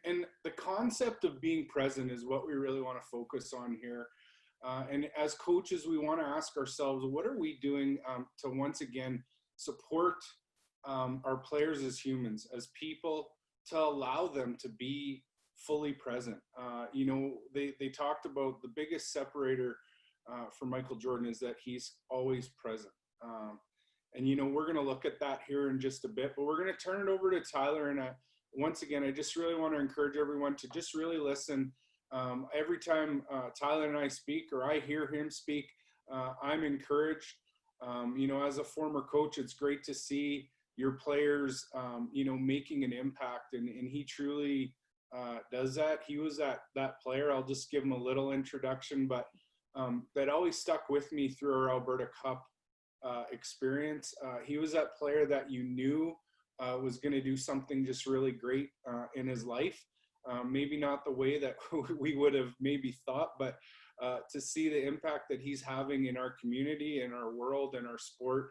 And the concept of being present is what we really want to focus on here. And as coaches, we want to ask ourselves, what are we doing to once again support our players as humans, as people, to allow them to be fully present. They talked about the biggest separator for Michael Jordan is that he's always present. And we're going to look at that here in just a bit, but we're going to turn it over to Tyler. And once again, I just really want to encourage everyone to just really listen. Every time Tyler and I speak, or I hear him speak, I'm encouraged. As a former coach, it's great to see your players, making an impact, and he truly does that. He was that player. I'll just give him a little introduction, but that always stuck with me through our Alberta Cup experience. He was that player that you knew was going to do something just really great in his life. Maybe not the way that we would have maybe thought, but to see the impact that he's having in our community, in our world, in our sport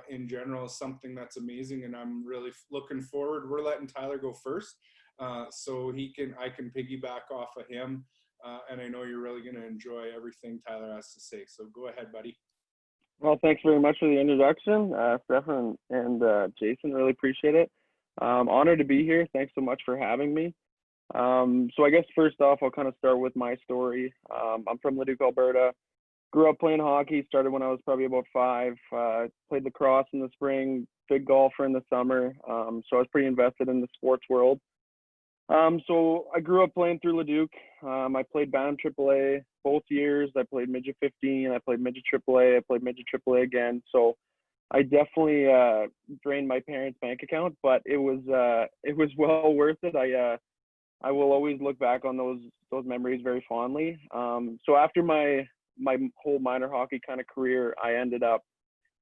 in general is something that's amazing. And I'm really looking forward. We're letting Tyler go first, so I can piggyback off of him. And I know you're really going to enjoy everything Tyler has to say. So go ahead, buddy. Well, thanks very much for the introduction, Stefan and Jason. Really appreciate it. Honored to be here. Thanks so much for having me. So I guess first off, I'll kind of start with my story. I'm from Leduc, Alberta. Grew up playing hockey. Started when I was probably about 5. Played lacrosse in the spring. Big golfer in the summer. So I was pretty invested in the sports world. So I grew up playing through Leduc. I played Bantam AAA both years. I played midget 15. I played midget AAA. I played midget AAA again. So I definitely drained my parents' bank account, but it was well worth it. I will always look back on those memories very fondly. So after my whole minor hockey kind of career, I ended up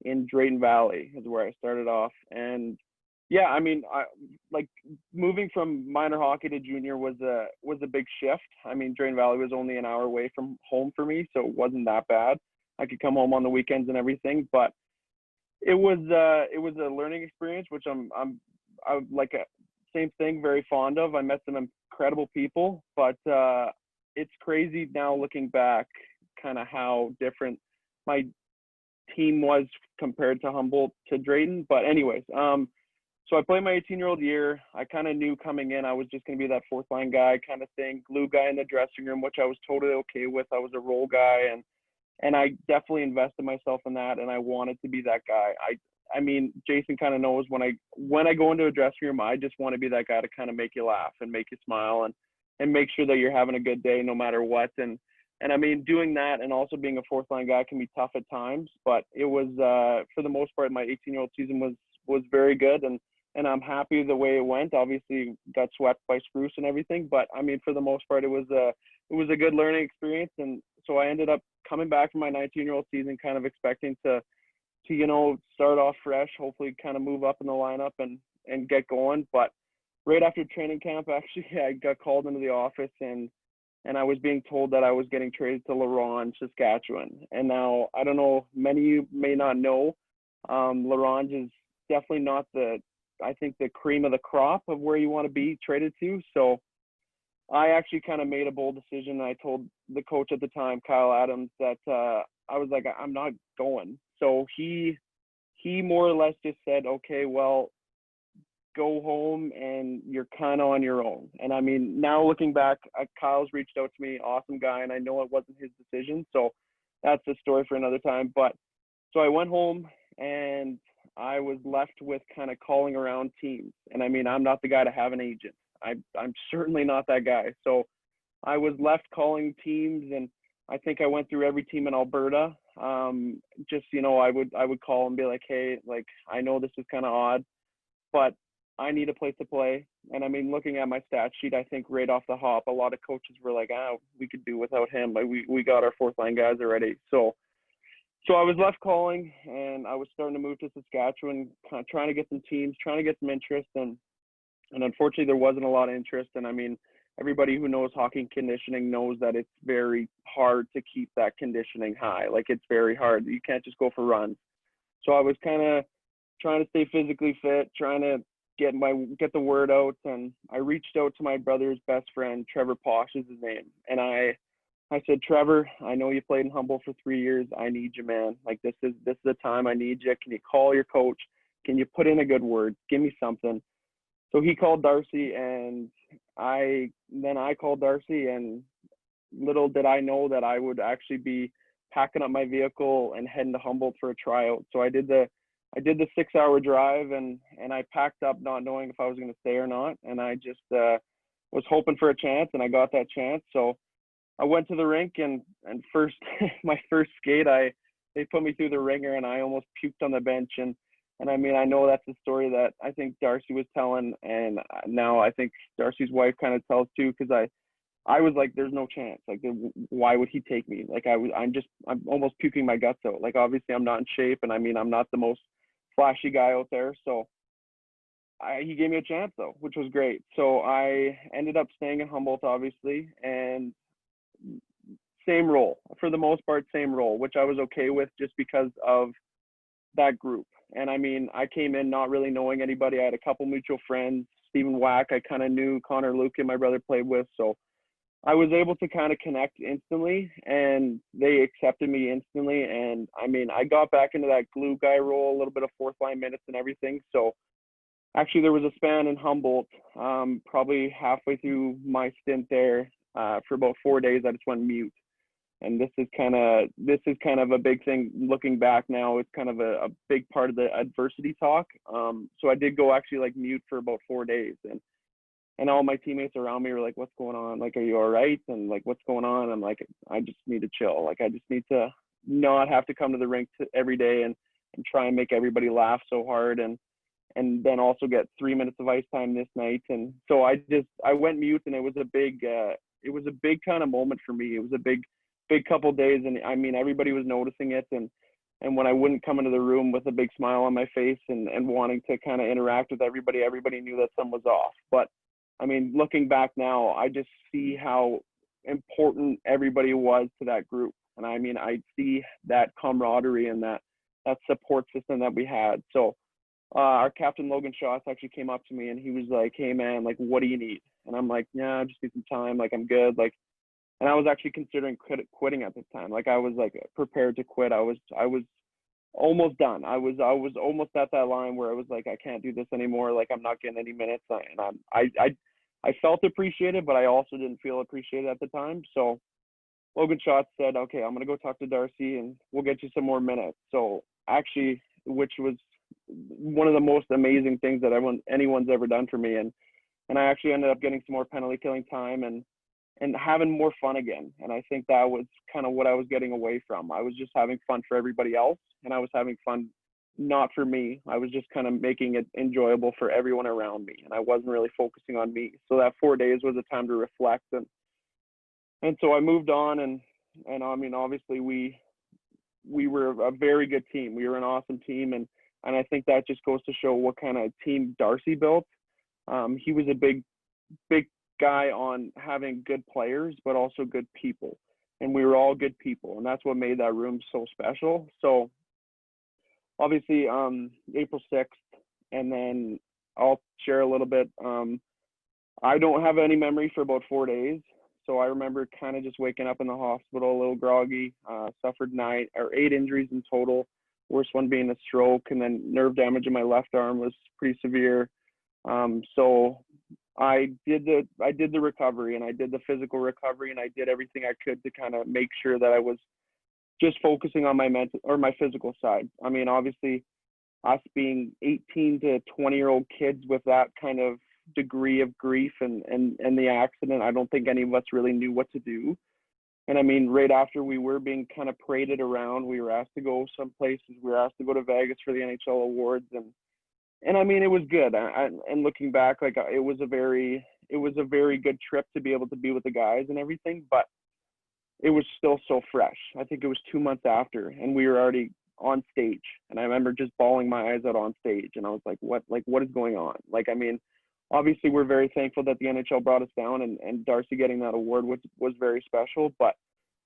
in Drayton Valley is where I started off. And yeah, I mean, like moving from minor hockey to junior was a big shift. I mean, Drayton Valley was only an hour away from home for me, so it wasn't that bad. I could come home on the weekends and everything, but it was a learning experience, which I like same thing, very fond of. I met some incredible people, but it's crazy now looking back, kind of how different my team was compared to Humboldt to Drayton. But anyways, so I played my 18-year-old year. I kind of knew coming in I was just going to be that fourth line guy kind of thing, glue guy in the dressing room, which I was totally okay with. I was a role guy, and I definitely invested myself in that, and I wanted to be that guy. I mean, Jason kind of knows when I go into a dressing room, I just want to be that guy to kind of make you laugh and make you smile and make sure that you're having a good day no matter what. And I mean, doing that and also being a fourth line guy can be tough at times, but it was for the most part, my 18-year-old season was very good, and I'm happy the way it went. Obviously, got swept by Spruce and everything, but I mean, for the most part, it was a good learning experience. And so I ended up coming back from my 19-year-old season, kind of expecting to start off fresh, hopefully kind of move up in the lineup and get going. But right after training camp, actually, I got called into the office and I was being told that I was getting traded to La Ronge, Saskatchewan. And now, I don't know, many of you may not know, La Ronge is definitely not the cream of the crop of where you want to be traded to. So I actually kind of made a bold decision. I told the coach at the time, Kyle Adams, that I was like, I'm not going. So he more or less just said, okay, well, go home and you're kind of on your own. And I mean, now looking back, Kyle's reached out to me, awesome guy, and I know it wasn't his decision. So that's a story for another time. But so I went home and I was left with kind of calling around teams. And I mean, I'm not the guy to have an agent. I'm certainly not that guy. So I was left calling teams, and I think I went through every team in Alberta. Just, I would call and be like, hey, like, I know this is kind of odd, but I need a place to play. And I mean, looking at my stat sheet, I think right off the hop, a lot of coaches were like, we could do without him. Like we got our fourth line guys already. So I was left calling, and I was starting to move to Saskatchewan, kind of trying to get some teams, trying to get some interest. And unfortunately, there wasn't a lot of interest. And I mean, everybody who knows hockey conditioning knows that it's very hard to keep that conditioning high. Like, it's very hard. You can't just go for runs. So I was kind of trying to stay physically fit, trying to get the word out, and I reached out to my brother's best friend, Trevor Posh is his name, and I said, Trevor, I know you played in Humboldt for 3 years. I need you, man. Like, this is the time I need you. Can you call your coach? Can you put in a good word? Give me something. So he called Darcy, and I called Darcy, and little did I know that I would actually be packing up my vehicle and heading to Humboldt for a tryout. So I did the 6-hour drive, and I packed up not knowing if I was going to stay or not. And I just was hoping for a chance, and I got that chance. So I went to the rink, and first, my first skate, they put me through the ringer, and I almost puked on the bench. And I mean, I know that's a story that I think Darcy was telling, and now I think Darcy's wife kind of tells too, because I was like, there's no chance. Like, why would he take me? Like, I'm almost puking my guts out. Like, obviously I'm not in shape, and I mean, I'm not the most flashy guy out there. So he gave me a chance though, which was great. So I ended up staying in Humboldt, obviously, and same role for the most part, same role, which I was okay with just because of that group. And I mean, I came in not really knowing anybody. I had a couple mutual friends. Stephen Wack, I kind of knew. Connor Lukin, my brother, played with. So I was able to kind of connect instantly, and they accepted me instantly. And I mean, I got back into that glue guy role, a little bit of fourth line minutes and everything. So actually there was a span in Humboldt, probably halfway through my stint there, for about 4 days, I just went mute. And this is kind of a big thing looking back now. It's kind of a big part of the adversity talk. So I did go actually like mute for about 4 days, and all my teammates around me were like, what's going on? Like, are you all right? And like, what's going on? I'm like, I just need to chill. Like, I just need to not have to come to the rink every day and try and make everybody laugh so hard. And then also get 3 minutes of ice time this night. And so I went mute, and it was a big kind of moment for me. It was a big couple days. And I mean, everybody was noticing it. And when I wouldn't come into the room with a big smile on my face and wanting to kind of interact with everybody knew that something was off. But I mean, looking back now, I just see how important everybody was to that group. And I mean, I see that camaraderie and that support system that we had. So our captain, Logan Schatz, actually came up to me, and he was like, hey man, like, what do you need? And I'm like, yeah, I just need some time. Like, I'm good. Like, and I was actually considering quitting at this time. Like, I was like prepared to quit. I was almost done. I was almost at that line where I was like, I can't do this anymore. Like, I'm not getting any minutes. And I felt appreciated, but I also didn't feel appreciated at the time. So Logan Schatz said, okay, I'm going to go talk to Darcy, and we'll get you some more minutes. So actually, which was one of the most amazing things that anyone's ever done for me. And I actually ended up getting some more penalty killing time and having more fun again. And I think that was kind of what I was getting away from. I was just having fun for everybody else, and I was having fun not for me. I was just kind of making it enjoyable for everyone around me, and I wasn't really focusing on me. So that 4 days was a time to reflect, and so I moved on, and I mean, obviously we were a very good team. We were an awesome team, and I think that just goes to show what kind of team Darcy built. He was a big guy on having good players, but also good people, and we were all good people, and that's what made that room so special. So obviously, April 6th, and then I'll share a little bit. I don't have any memory for about 4 days. So I remember kind of just waking up in the hospital, a little groggy, suffered 8 injuries in total. Worst one being a stroke, and then nerve damage in my left arm was pretty severe. So I did the recovery, and I did the physical recovery, and I did everything I could to kind of make sure that I was just focusing on my mental or my physical side. I mean, obviously, us being 18 to 20-year-old kids with that kind of degree of grief and the accident, I don't think any of us really knew what to do. And I mean, right after we were being kind of paraded around, we were asked to go some places. We were asked to go to Vegas for the NHL awards, and I mean, it was good. And looking back, like, it was a very good trip to be able to be with the guys and everything, but it was still so fresh. I think it was 2 months after, and we were already on stage, and I remember just bawling my eyes out on stage, and I was like, what is going on? Like, I mean, obviously we're very thankful that the NHL brought us down, and Darcy getting that award was very special, but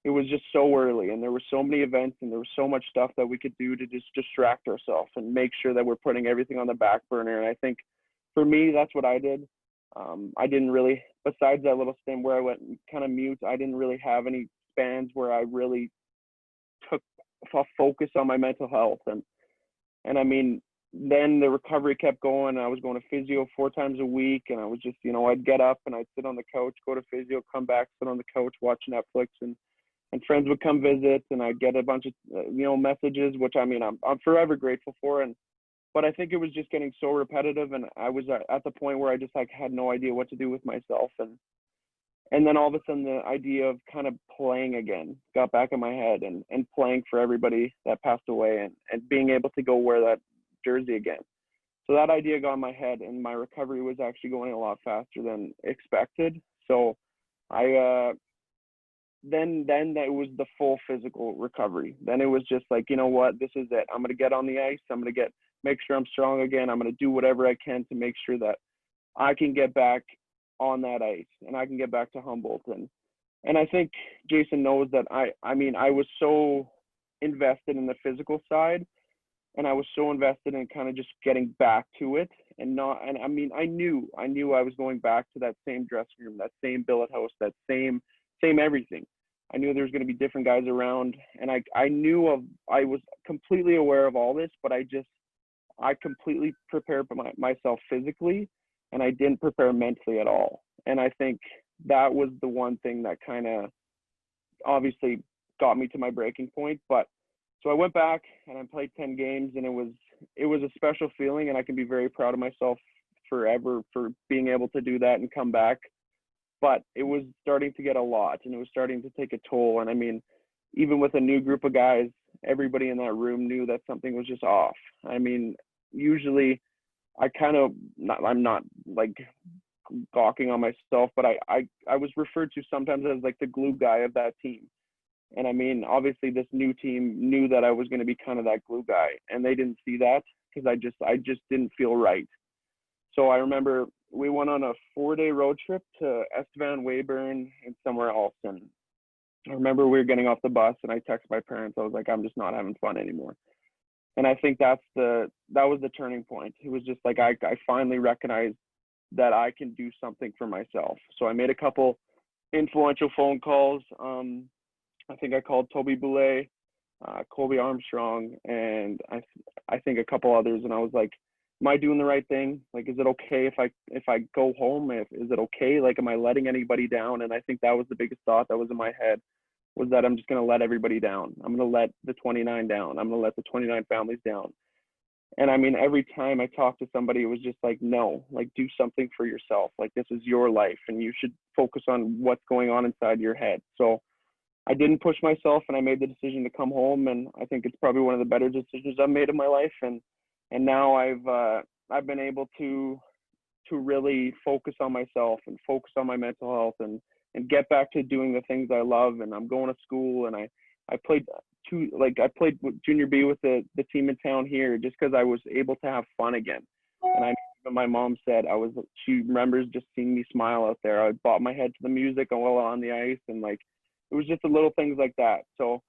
it was just so early, and there were so many events, and there was so much stuff that we could do to just distract ourselves and make sure that we're putting everything on the back burner. And I think for me, that's what I did. I didn't really, besides that little stint where I went kind of mute, I didn't really have any spans where I really took a focus on my mental health. And I mean, then the recovery kept going. I was going to physio 4 times a week, and I was just, I'd get up and I'd sit on the couch, go to physio, come back, sit on the couch, watch Netflix, and friends would come visit, and I'd get a bunch of, messages, which I mean, I'm forever grateful for. But I think it was just getting so repetitive, and I was at the point where I just had no idea what to do with myself. And then all of a sudden the idea of kind of playing again got back in my head, and playing for everybody that passed away, and being able to go wear that jersey again. So that idea got in my head, and my recovery was actually going a lot faster than expected. So then that was the full physical recovery. Then it was just like, you know what, this is it. I'm going to get on the ice. I'm going to make sure I'm strong again. I'm going to do whatever I can to make sure that I can get back on that ice, and I can get back to Humboldt. And I think Jason knows that I mean, I was so invested in the physical side, and I was so invested in kind of just getting back to it, and I mean, I knew I was going back to that same dressing room, that same billet house, that same everything. I knew there was going to be different guys around, and I was completely aware of all this, but I completely prepared myself physically, and I didn't prepare mentally at all. And I think that was the one thing that kind of obviously got me to my breaking point. But so I went back and I played 10 games, and it was a special feeling, and I can be very proud of myself forever for being able to do that and come back. But it was starting to get a lot, and it was starting to take a toll. And I mean, even with a new group of guys, everybody in that room knew that something was just off. I mean, usually I'm not like gawking on myself, but I was referred to sometimes as like the glue guy of that team. And I mean, obviously this new team knew that I was going to be kind of that glue guy, and they didn't see that because I just didn't feel right. So I remember we went on a 4-day road trip to Estevan, Weyburn, and somewhere else. And I remember we were getting off the bus, and I texted my parents. I was like, I'm just not having fun anymore. And I think that was the turning point. It was just like I finally recognized that I can do something for myself. So I made a couple influential phone calls. I think I called Toby Boulay, Colby Armstrong, and I think a couple others. And I was like, am I doing the right thing? Like, is it okay if I go home? Is it okay? Like, am I letting anybody down? And I think that was the biggest thought that was in my head, was that I'm just going to let everybody down. I'm going to let the 29 down. I'm going to let the 29 families down. And I mean, every time I talked to somebody, it was just like, no, like, do something for yourself. Like, this is your life, and you should focus on what's going on inside your head. So I didn't push myself, and I made the decision to come home. And I think it's probably one of the better decisions I've made in my life. And now I've been able to really focus on myself and focus on my mental health and get back to doing the things I love. And I'm going to school, and I played junior B with the team in town here just because I was able to have fun again. And my mom said she remembers just seeing me smile out there. I bobbed my head to the music while on the ice, and like, it was just the little things like that. So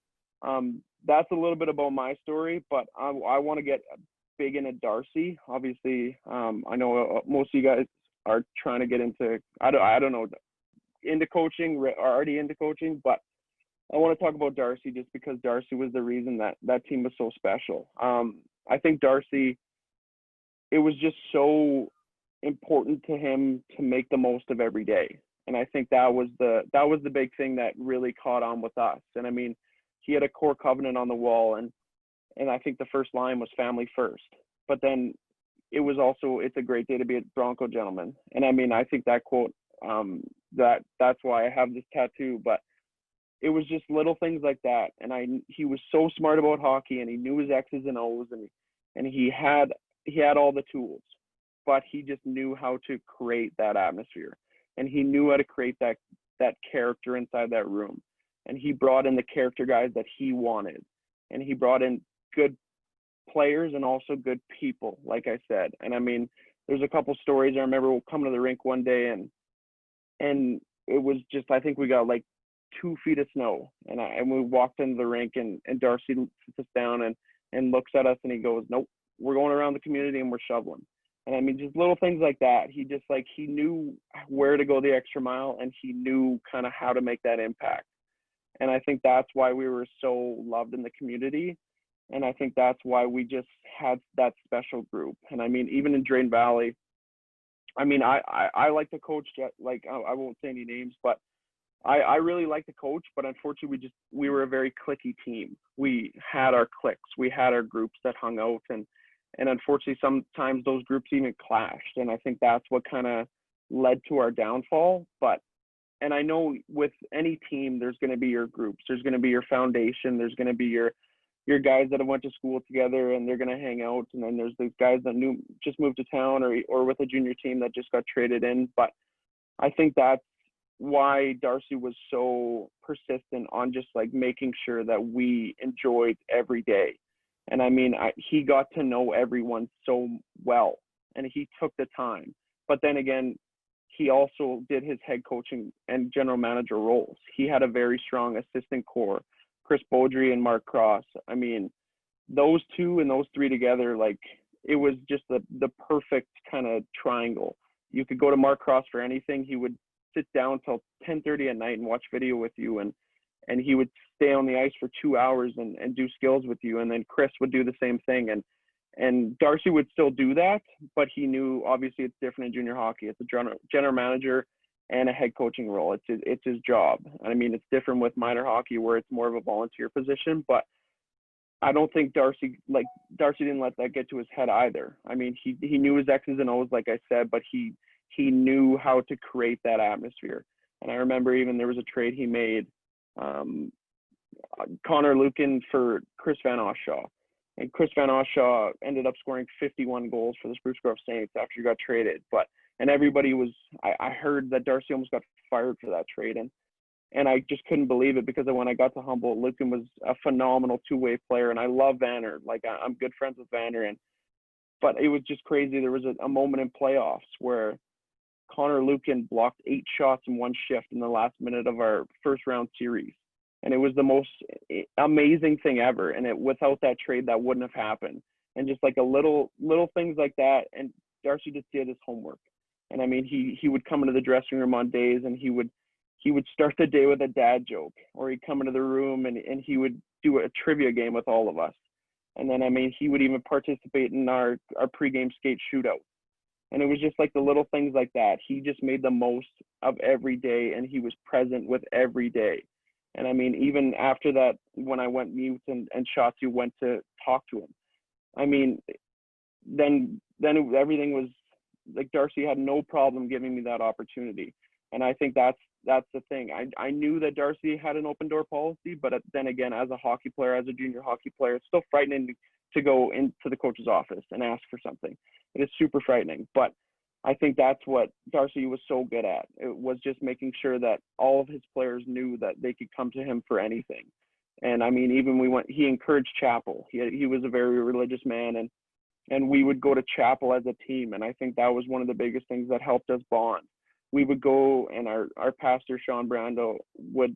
that's a little bit about my story, but I want to get big into Darcy. Obviously, I know most of you guys are trying to get into, I don't know, into coaching, or already into coaching, but I want to talk about Darcy just because Darcy was the reason that team was so special. I think Darcy, it was just so important to him to make the most of every day. And I think that was the big thing that really caught on with us. And I mean, he had a core covenant on the wall, and I think the first line was family first. But then it was also, it's a great day to be a Bronco gentleman. And I mean, I think that quote, that's why I have this tattoo. But it was just little things like that. And he was so smart about hockey, and he knew his X's and O's, and he had all the tools, but he just knew how to create that atmosphere, and he knew how to create that character inside that room. And he brought in the character guys that he wanted, and he brought in good players and also good people, like I said. And I mean, there's a couple stories. I remember coming to the rink one day, and it was just, I think we got like 2 feet of snow, and we walked into the rink, and Darcy sits us down and looks at us, and he goes, nope, we're going around the community and we're shoveling. And I mean, just little things like that. He just like, he knew where to go the extra mile, and he knew kind of how to make that impact. And I think that's why we were so loved in the community. And I think that's why we just had that special group. And I mean, even in Drain Valley, I mean, I like to coach, like, I won't say any names, but I really like to coach, but unfortunately we were a very cliquey team. We had our cliques, we had our groups that hung out, and unfortunately sometimes those groups even clashed. And I think that's what kind of led to our downfall. But, and I know with any team, there's going to be your groups, there's going to be your foundation, there's going to be your guys that have went to school together and they're going to hang out. And then there's the guys that just moved to town, or with a junior team that just got traded in. But I think that's why Darcy was so persistent on just like making sure that we enjoyed every day. And I mean, he got to know everyone so well, and he took the time. But then again, he also did his head coaching and general manager roles. He had a very strong assistant core, Chris Beaudry and Mark Cross. I mean, those two and those three together, like, it was just the perfect kind of triangle. You could go to Mark Cross for anything. He would sit down till 10:30 at night and watch video with you, and he would stay on the ice for 2 hours and do skills with you. And then Chris would do the same thing. And Darcy would still do that, but he knew obviously it's different in junior hockey. It's a general manager and a head coaching role. It's his job. I mean, it's different with minor hockey where it's more of a volunteer position, but I don't think Darcy didn't let that get to his head either. I mean, he knew his X's and O's, like I said, but he knew how to create that atmosphere. And I remember even there was a trade he made, Connor Lucan for Chris Van Oshaw. And Chris Van Oshaw ended up scoring 51 goals for the Spruce Grove Saints after he got traded. And everybody was, I heard that Darcy almost got fired for that trade. And I just couldn't believe it, because when I got to Humboldt, Lucan was a phenomenal two-way player. And I love Vanner. Like, I'm good friends with Vanner. But it was just crazy. There was a moment in playoffs where Connor Lucan blocked 8 shots in one shift in the last minute of our first round series. And it was the most amazing thing ever. And without that trade, that wouldn't have happened. And just like a little things like that. And Darcy just did his homework. And I mean, he would come into the dressing room on days, and he would start the day with a dad joke, or he'd come into the room and he would do a trivia game with all of us. And then, I mean, he would even participate in our pregame skate shootout. And it was just like the little things like that. He just made the most of every day, and he was present with every day. And I mean, even after that, when I went mute and Shotzi went to talk to him, I mean, then everything was like, Darcy had no problem giving me that opportunity. And I think that's the thing. I knew that Darcy had an open door policy, but then again, as a hockey player, as a junior hockey player, it's still frightening to go into the coach's office and ask for something. It is super frightening. But I think that's what Darcy was so good at. It was just making sure that all of his players knew that they could come to him for anything. And I mean, even he encouraged chapel. He was a very religious man, and we would go to chapel as a team. And I think that was one of the biggest things that helped us bond. We would go, and our pastor, Sean Brando, would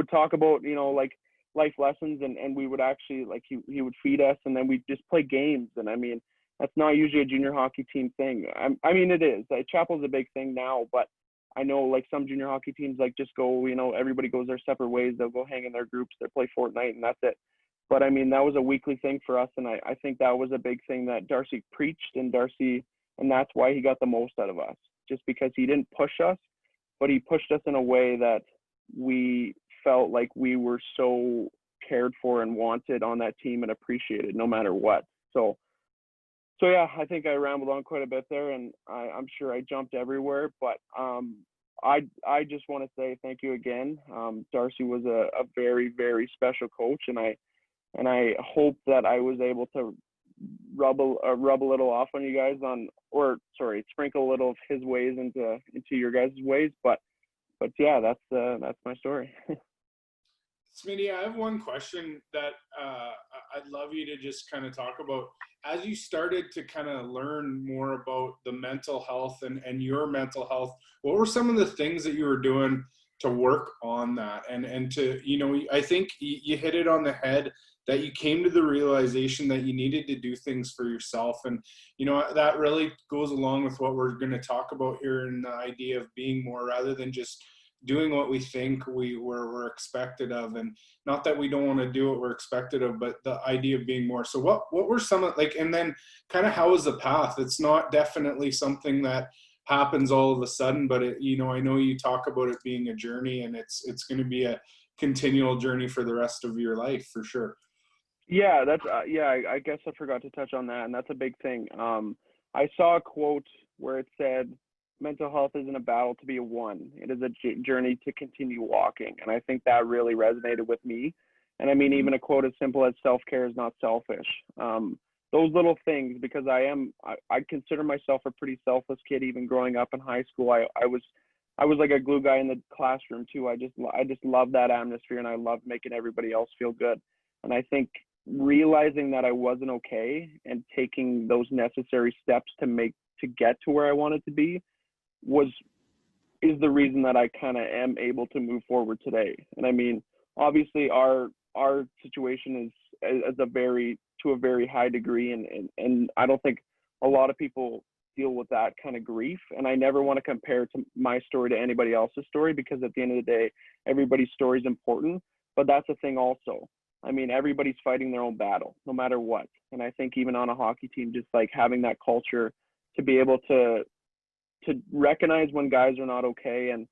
talk about, like, life lessons, and we would actually, like, he would feed us, and then we'd just play games. And I mean, that's not usually a junior hockey team thing. I mean, it is. Like, chapel's a big thing now, but I know, like, some junior hockey teams, like, just go, everybody goes their separate ways. They'll go hang in their groups. They'll play Fortnite, and that's it. But I mean, that was a weekly thing for us, and I think that was a big thing that Darcy preached, and that's why he got the most out of us, just because he didn't push us, but he pushed us in a way that we felt like we were so cared for and wanted on that team and appreciated no matter what. So yeah, I think I rambled on quite a bit there, and I'm sure I jumped everywhere, but I just want to say thank you again. Darcy was a very, very special coach, and I hope that I was able to rub a little off on you guys sprinkle a little of his ways into your guys' ways. But yeah, that's my story. Smitty, I have one question that I'd love you to just kind of talk about. As you started to kind of learn more about the mental health and your mental health, what were some of the things that you were doing to work on that? And to, I think you hit it on the head that you came to the realization that you needed to do things for yourself. And, you know, that really goes along with what we're going to talk about here in the idea of being more, rather than just doing what we think we're expected of. And not that we don't want to do what we're expected of, but the idea of being more. So what were some of, like, and then kind of how is the path? It's not definitely something that happens all of a sudden, but it, you know, I know you talk about it being a journey, and it's going to be a continual journey for the rest of your life, for sure. Yeah, that's I guess I forgot to touch on that, and that's a big thing. I saw a quote where it said, "Mental health isn't a battle to be won; it is a journey to continue walking." And I think that really resonated with me. And I mean, even a quote as simple as "self-care is not selfish." Those little things, because I consider myself a pretty selfless kid. Even growing up in high school, I was like a glue guy in the classroom too. I just love that atmosphere, and I love making everybody else feel good. And I think realizing that I wasn't okay and taking those necessary steps to get to where I wanted to be is the reason that I kind of am able to move forward today. And I mean, obviously our situation is to a very high degree, and I don't think a lot of people deal with that kind of grief. And I never want to compare to my story to anybody else's story, because at the end of the day, everybody's story is important. But that's the thing also. I mean, everybody's fighting their own battle, no matter what. And I think even on a hockey team, just like having that culture to be able to recognize when guys are not okay, and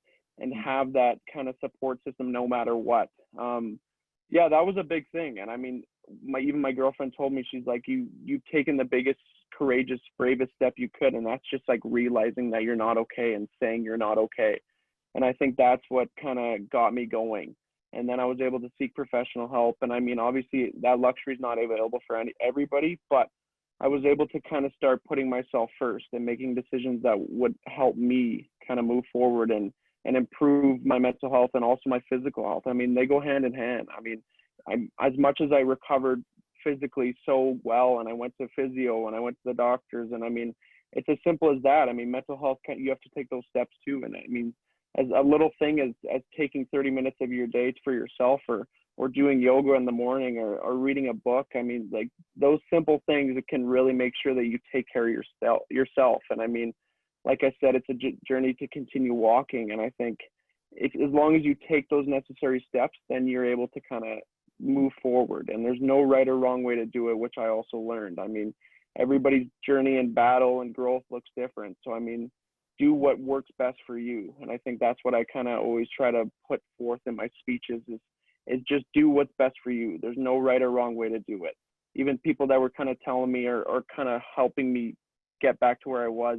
have that kind of support system no matter what. Yeah, that was a big thing. And I mean, even my girlfriend told me, she's like, you've taken the biggest, courageous, bravest step you could, and that's just like realizing that you're not okay and saying you're not okay. And I think that's what kind of got me going. And then I was able to seek professional help. And I mean, obviously that luxury is not available for everybody, but I was able to kind of start putting myself first and making decisions that would help me kind of move forward and improve my mental health and also my physical health. I mean, they go hand in hand. I mean, as much as I recovered physically so well, and I went to physio and I went to the doctors, and I mean, it's as simple as that. I mean, mental health, you have to take those steps too. And I mean, as a little thing as taking 30 minutes of your day for yourself, or doing yoga in the morning, or reading a book. I mean, like, those simple things that can really make sure that you take care of yourself. And I mean, like I said, it's a journey to continue walking. And I think as long as you take those necessary steps, then you're able to kind of move forward. And there's no right or wrong way to do it, which I also learned. I mean, everybody's journey and battle and growth looks different. So, I mean, do what works best for you. And I think that's what I kind of always try to put forth in my speeches is just do what's best for you. There's no right or wrong way to do it. Even people that were kind of telling me or kind of helping me get back to where I was,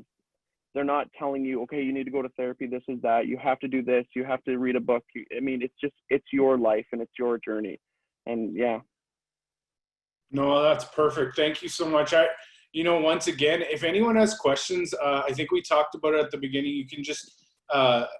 they're not telling you, okay, you need to go to therapy, this is that, you have to do this, you have to read a book. I mean, it's your life and it's your journey. And yeah. No, that's perfect. Thank you so much. You know, once again, if anyone has questions, I think we talked about it at the beginning. You can just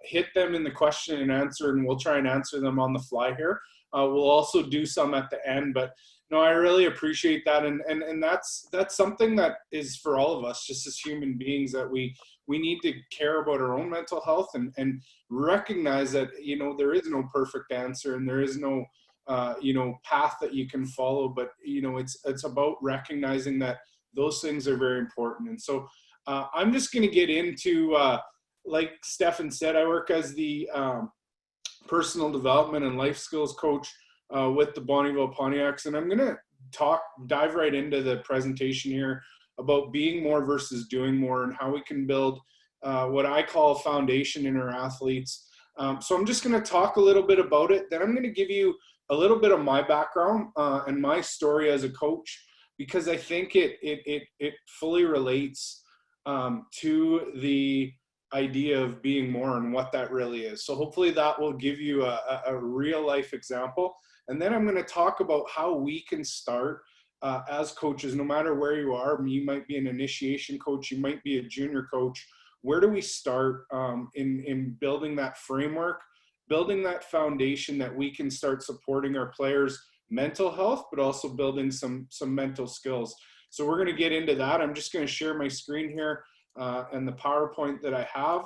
hit them in the question and answer, and we'll try and answer them on the fly here. We'll also do some at the end, but no, I really appreciate that. And that's something that is for all of us, just as human beings, that we need to care about our own mental health and recognize that, you know, there is no perfect answer and there is no, you know, path that you can follow, but, you know, it's about recognizing that those things are very important. And so I'm just going to get into, like Stefan said, I work as the personal development and life skills coach with the Bonnyville Pontiacs. And I'm going to dive right into the presentation here about being more versus doing more, and how we can build what I call a foundation in our athletes. So I'm just going to talk a little bit about it. Then I'm going to give you a little bit of my background and my story as a coach, because I think it fully relates to the idea of being more and what that really is. So hopefully that will give you a real life example. And then I'm going to talk about how we can start as coaches, no matter where you are. You might be an initiation coach, you might be a junior coach. Where do we start in building that framework, building that foundation that we can start supporting our players' mental health, but also building some mental skills. So we're going to get into that. I'm just going to share my screen here and the PowerPoint that I have,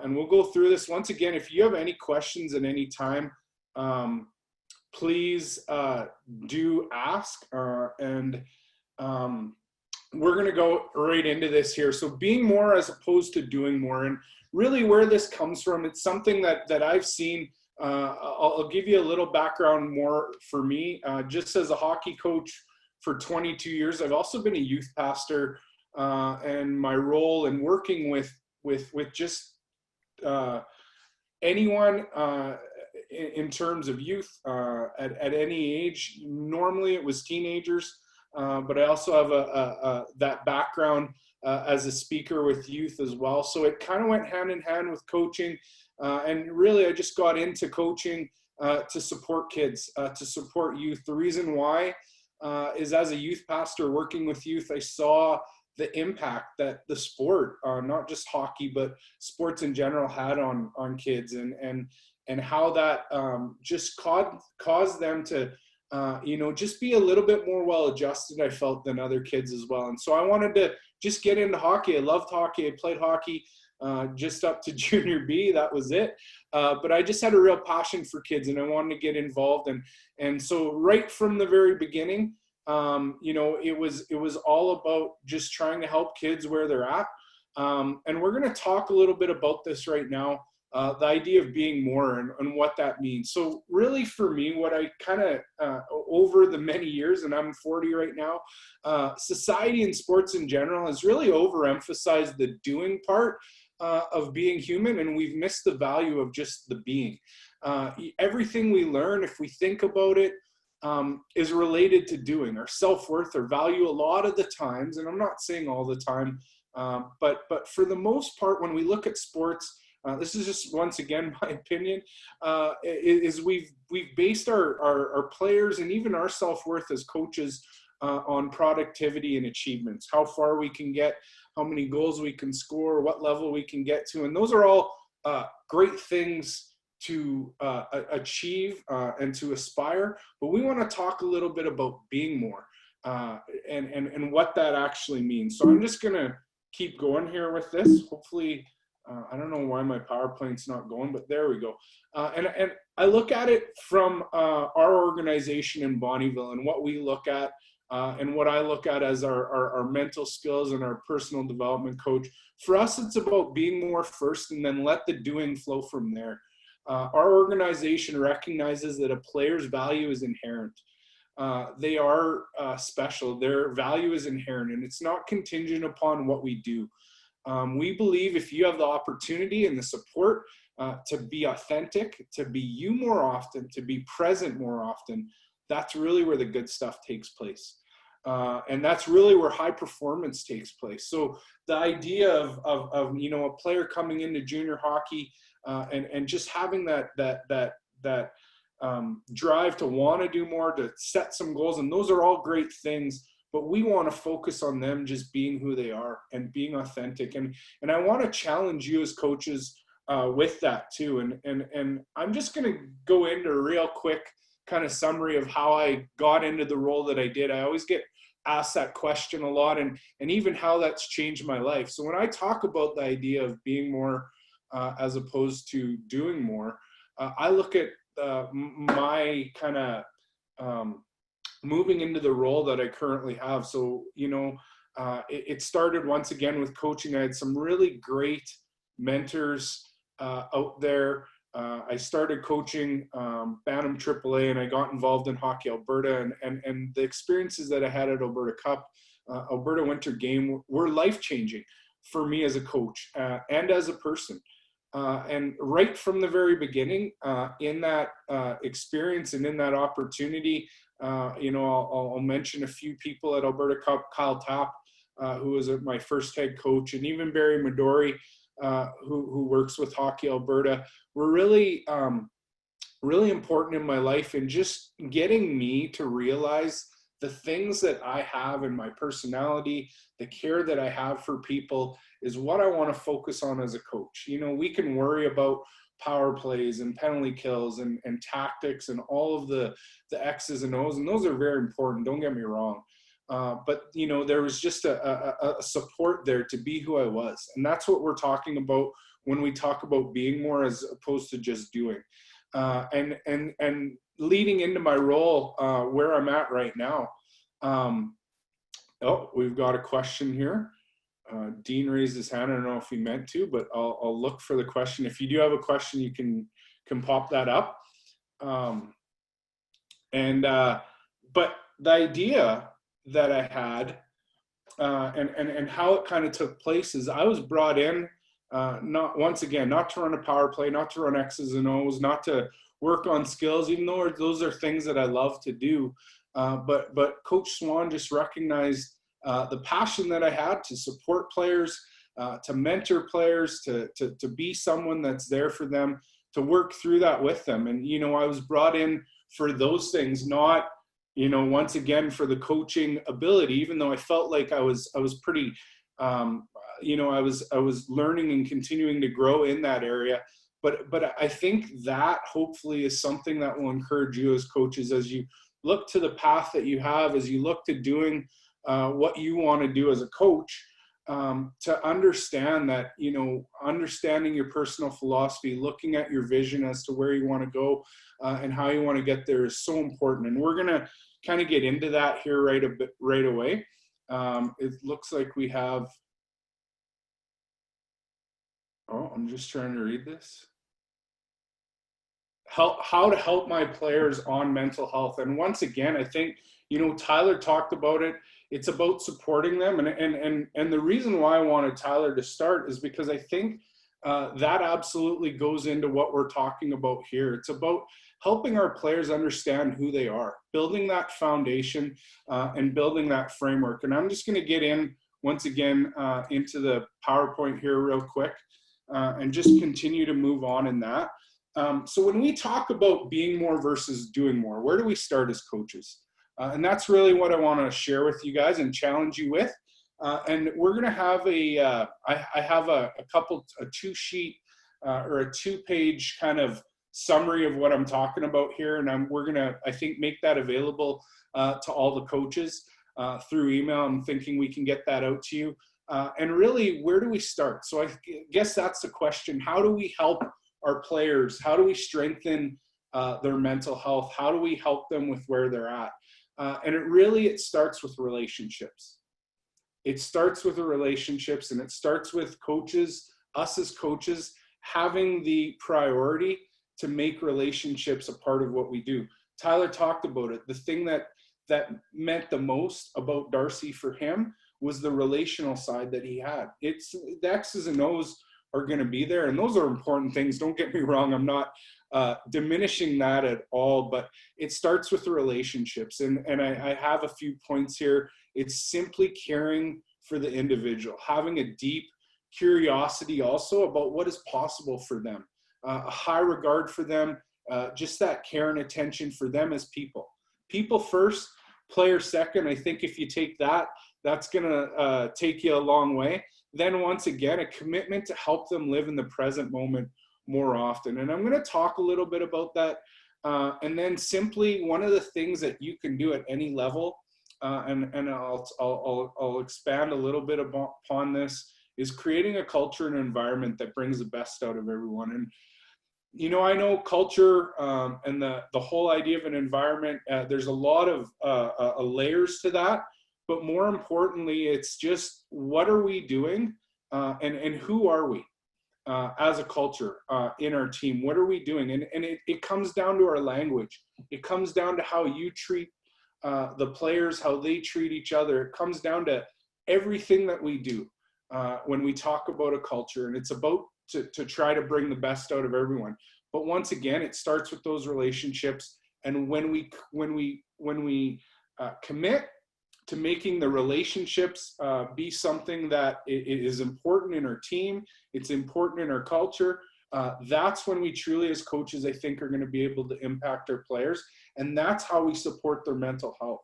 and we'll go through this. Once again, if you have any questions at any time, please do ask. And we're going to go right into this here. So being more as opposed to doing more, and really where this comes from, it's something that I've seen. I'll give you a little background more for me. Just as a hockey coach for 22 years, I've also been a youth pastor, and my role in working with just anyone in terms of youth at any age. Normally it was teenagers, but I also have that background as a speaker with youth as well. So it kind of went hand in hand with coaching. And really, I just got into coaching to support kids, to support youth. The reason why is, as a youth pastor working with youth, I saw the impact that the sport, not just hockey, but sports in general, had on kids, and how that just caused them to just be a little bit more well-adjusted, I felt, than other kids as well. And so I wanted to just get into hockey. I loved hockey. I played hockey just up to junior B. That was it. But I just had a real passion for kids, and I wanted to get involved. And so right from the very beginning, it was all about just trying to help kids where they're at. And we're going to talk a little bit about this right now. The idea of being more and what that means. So really for me, what I kind of, over the many years, and I'm 40 right now, society and sports in general has really overemphasized the doing part of being human, and we've missed the value of just the being. Everything we learn, if we think about it, is related to doing. Our self-worth, our value, a lot of the times, and I'm not saying all the time, but for the most part, when we look at sports, this is just, once again, my opinion, is we've based our players and even our self-worth as coaches on productivity and achievements, how far we can get, how many goals we can score, what level we can get to. And those are all great things to achieve and to aspire. But we want to talk a little bit about being more and what that actually means. So I'm just going to keep going here with this. Hopefully, I don't know why my PowerPoint's not going, but there we go. And I look at it from our organization in Bonnyville, and what we look at and what I look at as our mental skills and our personal development coach. For us, it's about being more first, and then let the doing flow from there. Our organization recognizes that a player's value is inherent. They are special. Their value is inherent, and it's not contingent upon what we do. We believe if you have the opportunity and the support to be authentic, to be you more often, to be present more often, that's really where the good stuff takes place. And that's really where high performance takes place. So the idea of a player coming into junior hockey and just having that drive to want to do more, to set some goals, and those are all great things. But we want to focus on them just being who they are and being authentic. And I want to challenge you as coaches with that too. And I'm just going to go into a real quick kind of summary of how I got into the role that I did. I always get asked that question a lot, and even how that's changed my life. So when I talk about the idea of being more as opposed to doing more, I look at my kind of moving into the role that I currently have. So, it started once again with coaching. I had some really great mentors out there. I started coaching Bantam AAA, and I got involved in Hockey Alberta, and the experiences that I had at Alberta Cup, Alberta Winter Game were life-changing for me as a coach and as a person. And right from the very beginning, in that experience and in that opportunity, I'll mention a few people at Alberta Cup. Kyle Tapp, who was my first head coach, and even Barry Midori, who works with Hockey Alberta, were really important in my life, and just getting me to realize the things that I have in my personality, the care that I have for people, is what I want to focus on as a coach. We can worry about power plays and penalty kills and tactics and all of the X's and O's, and those are very important, don't get me wrong. But there was just a support there to be who I was. And that's what we're talking about when we talk about being more as opposed to just doing. And leading into my role where I'm at right now. Oh, we've got a question here. Dean raised his hand. I don't know if he meant to, but I'll look for the question. If you do have a question, you can pop that up. But the idea that I had and how it kind of took place is I was brought in not to run a power play, not to run X's and O's, not to work on skills, even though those are things that I love to do. But Coach Swan just recognized the passion that I had to support players, to mentor players, to be someone that's there for them, to work through that with them. And, I was brought in for those things, not, once again, for the coaching ability, even though I felt like I was pretty, I was learning and continuing to grow in that area. But I think that hopefully is something that will encourage you as coaches, as you look to the path that you have, as you look to doing what you want to do as a coach, to understand that, understanding your personal philosophy, looking at your vision as to where you want to go and how you want to get there is so important. And we're going to kind of get into that here right away. It looks like we have, I'm just trying to read this. How to help my players on mental health. And once again, I think, Tyler talked about it. It's about supporting them. And the reason why I wanted Tyler to start is because I think that absolutely goes into what we're talking about here. It's about helping our players understand who they are, building that foundation and building that framework. And I'm just going to get in once again into the PowerPoint here real quick and just continue to move on in that. So when we talk about being more versus doing more, where do we start as coaches? And that's really what I want to share with you guys and challenge you with. And we're going to have I have a two-sheet or a two-page kind of summary of what I'm talking about here. And we're going to, I think, make that available to all the coaches through email. I'm thinking we can get that out to you. And really, where do we start? So I guess that's the question. How do we help our players? How do we strengthen their mental health? How do we help them with where they're at? And it starts with relationships. It starts with the relationships, and it starts with coaches, us as coaches, having the priority to make relationships a part of what we do. Tyler talked about it. The thing that meant the most about Darcy for him was the relational side that he had. It's the X's and O's are going to be there, and those are important things. Don't get me wrong. I'm not diminishing that at all, but it starts with the relationships. And I have a few points here. It's simply caring for the individual, having a deep curiosity also about what is possible for them, a high regard for them, just that care and attention for them as people. People first, player second. I think if you take that, that's going to take you a long way. Then once again, a commitment to help them live in the present moment more often. And I'm going to talk a little bit about that. And then simply one of the things that you can do at any level, and I'll expand a little bit upon this, is creating a culture and environment that brings the best out of everyone. And I know culture and the whole idea of an environment, there's a lot of layers to that. But more importantly, it's just what are we doing and who are we as a culture in our team? What are we doing? And it comes down to our language. It comes down to how you treat the players, how they treat each other. It comes down to everything that we do when we talk about a culture. And it's about to try to bring the best out of everyone. But once again, it starts with those relationships. And when we commit to making the relationships be something that is important in our team, it's important in our culture, that's when we truly as coaches, I think, are going to be able to impact our players. And that's how we support their mental health,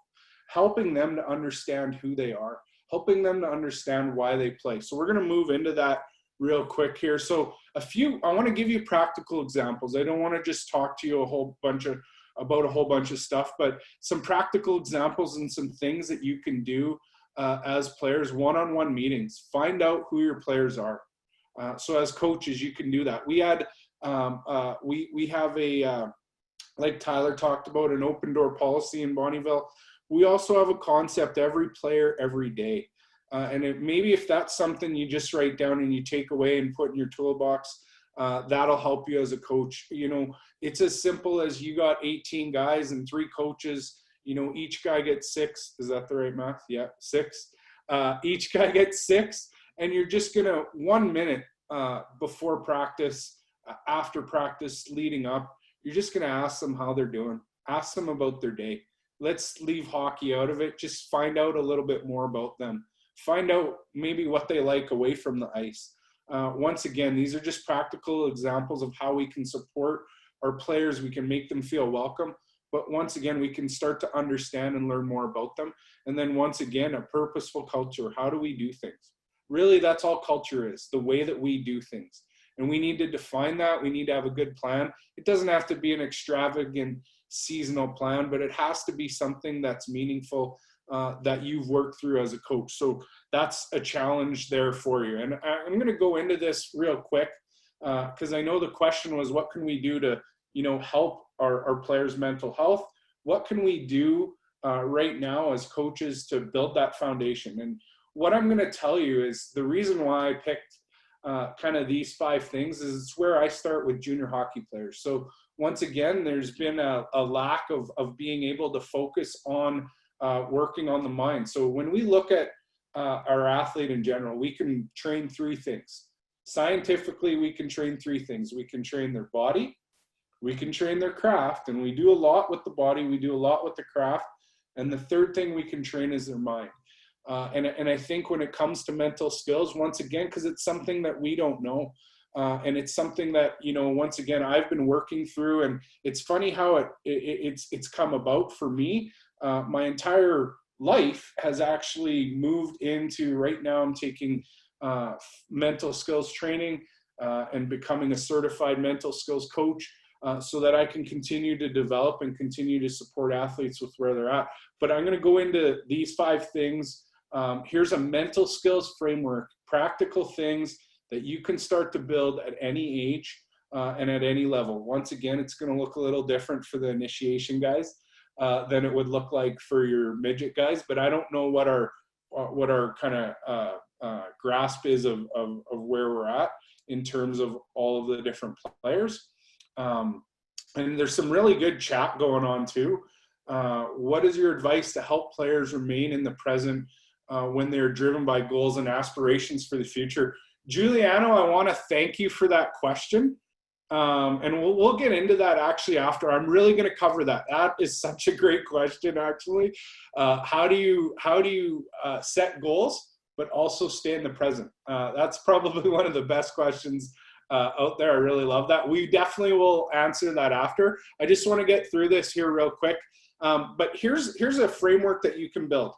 helping them to understand who they are, helping them to understand why they play. So we're going to move into that real quick here. So I want to give you practical examples. I don't want to just talk to you about a whole bunch of stuff, but some practical examples and some things that you can do as players. One-on-one meetings. Find out who your players are. So as coaches, you can do that. We had, we have a, like Tyler talked about, an open door policy in Bonnyville. We also have a concept, every player, every day. And maybe if that's something you just write down and you take away and put in your toolbox, that'll help you as a coach. You know, it's as simple as you got 18 guys and 3 coaches. You know, each guy gets 6. Is that the right math? Yeah, 6. Each guy gets 6. And you're just going to 1 minute before practice, after practice, leading up, you're just going to ask them how they're doing. Ask them about their day. Let's leave hockey out of it. Just find out a little bit more about them. Find out maybe what they like away from the ice. Once again, these are just practical examples of how we can support our players. We can make them feel welcome. But once again, we can start to understand and learn more about them. And then once again, a purposeful culture. How do we do things? Really, that's all culture is, the way that we do things. And we need to define that. We need to have a good plan. It doesn't have to be an extravagant seasonal plan, but it has to be something that's meaningful, that you've worked through as a coach. So that's a challenge there for you. And I'm going to go into this real quick because I know the question was, what can we do to, you know, help our players' mental health? What can we do right now as coaches to build that foundation? And what I'm going to tell you is the reason why I picked kind of these 5 things is it's where I start with junior hockey players. So once again, there's been a lack of being able to focus on working on the mind. So when we look at our athlete in general, we can train 3 things. Scientifically, we can train 3 things. We can train their body, we can train their craft, and we do a lot with the body, we do a lot with the craft. And the third thing we can train is their mind. And I think when it comes to mental skills, once again, because it's something that we don't know, and it's something that, you know, once again, I've been working through, and it's funny how it's come about for me. My entire life has actually moved into, right now I'm taking mental skills training and becoming a certified mental skills coach so that I can continue to develop and continue to support athletes with where they're at. But I'm going to go into these 5 things. Here's a mental skills framework, practical things that you can start to build at any age and at any level. Once again, it's going to look a little different for the initiation guys than it would look like for your midget guys. But I don't know what our kind of grasp is of where we're at in terms of all of the different players. And there's some really good chat going on too. What is your advice to help players remain in the present when they're driven by goals and aspirations for the future? Giuliano, I want to thank you for that question. And we'll get into that actually after. I'm really going to cover that. That is such a great question, actually. How do you set goals, but also stay in the present? That's probably one of the best questions out there. I really love that. We definitely will answer that after. I just want to get through this here real quick. But here's a framework that you can build.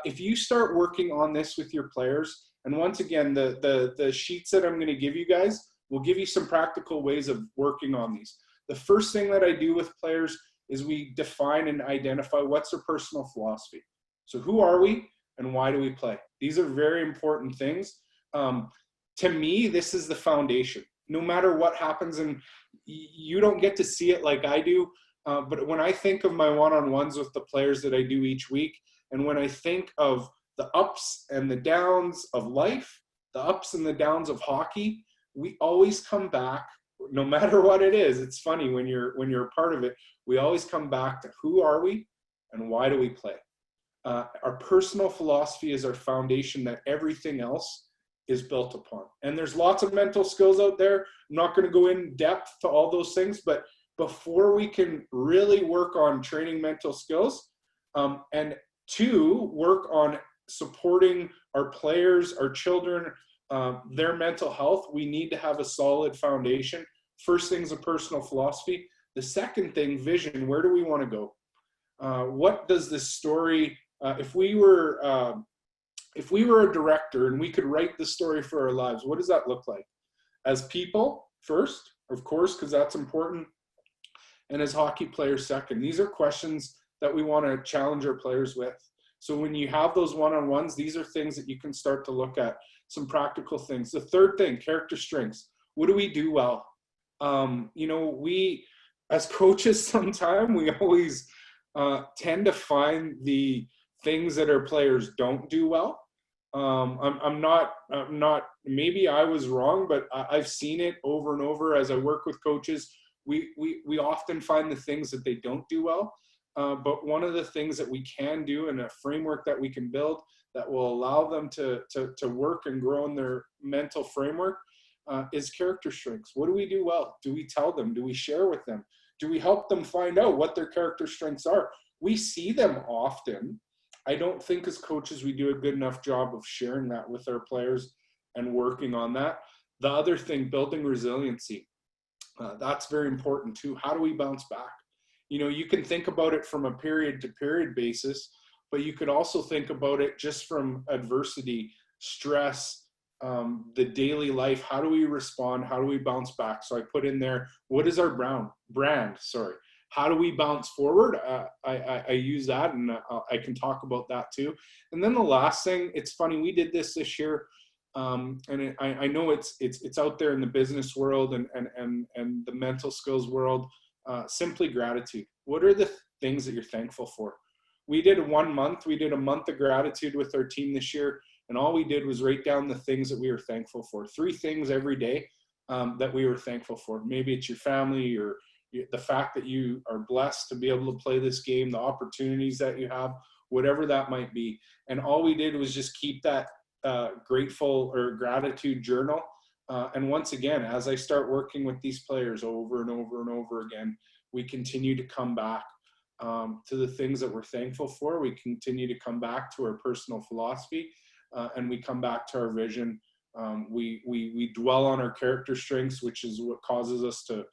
If you start working on this with your players, and once again, the sheets that I'm going to give you guys will give you some practical ways of working on these. The first thing that I do with players is we define and identify what's their personal philosophy. So who are we and why do we play? These are very important things. To me, this is the foundation. No matter what happens, and you don't get to see it like I do, but when I think of my one-on-ones with the players that I do each week, and when I think of the ups and the downs of life, the ups and the downs of hockey, we always come back, no matter what it is. It's funny when you're a part of it, we always come back to who are we and why do we play? Our personal philosophy is our foundation that everything else is built upon. And there's lots of mental skills out there. I'm not going to go in depth to all those things, but before we can really work on training mental skills, and 2, work on supporting our players, our children, their mental health, we need to have a solid foundation. First thing is a personal philosophy. The second thing, vision. Where do we want to go? What does this story, if we were a director and we could write the story for our lives, what does that look like? As people first, of course, because that's important, and as hockey players second. These are questions that we want to challenge our players with. So when you have those one-on-ones, these are things that you can start to look at. some practical things. The third thing, character strengths. What do we do well? We as coaches sometimes we always tend to find the things that our players don't do well. I'm not, maybe I was wrong, but I've seen it over and over as I work with coaches. We often find the things that they don't do well. But one of the things that we can do and a framework that we can build that will allow them to work and grow in their mental framework is character strengths. What do we do well? Do we tell them? Do we share with them? Do we help them find out what their character strengths are? We see them often. I don't think as coaches we do a good enough job of sharing that with our players and working on that. The other thing, building resiliency. That's very important too. How do we bounce back? You can think about it from a period to period basis, but you could also think about it just from adversity, stress, the daily life. How do we respond? How do we bounce back? So I put in there, what is our brand? How do we bounce forward? I use that, and I can talk about that too. And then the last thing, it's funny, we did this year, and I know it's out there in the business world and the mental skills world. Simply gratitude. What are the things that you're thankful for? We did a month of gratitude with our team this year, and all we did was write down the things that we were thankful for. 3 things every day that we were thankful for. Maybe it's your family or the fact that you are blessed to be able to play this game, the opportunities that you have, whatever that might be. And all we did was just keep that grateful or gratitude journal. And once again, as I start working with these players over and over and over again, we continue to come back to the things that we're thankful for. We continue to come back to our personal philosophy, and we come back to our vision. We dwell on our character strengths, which is what causes us to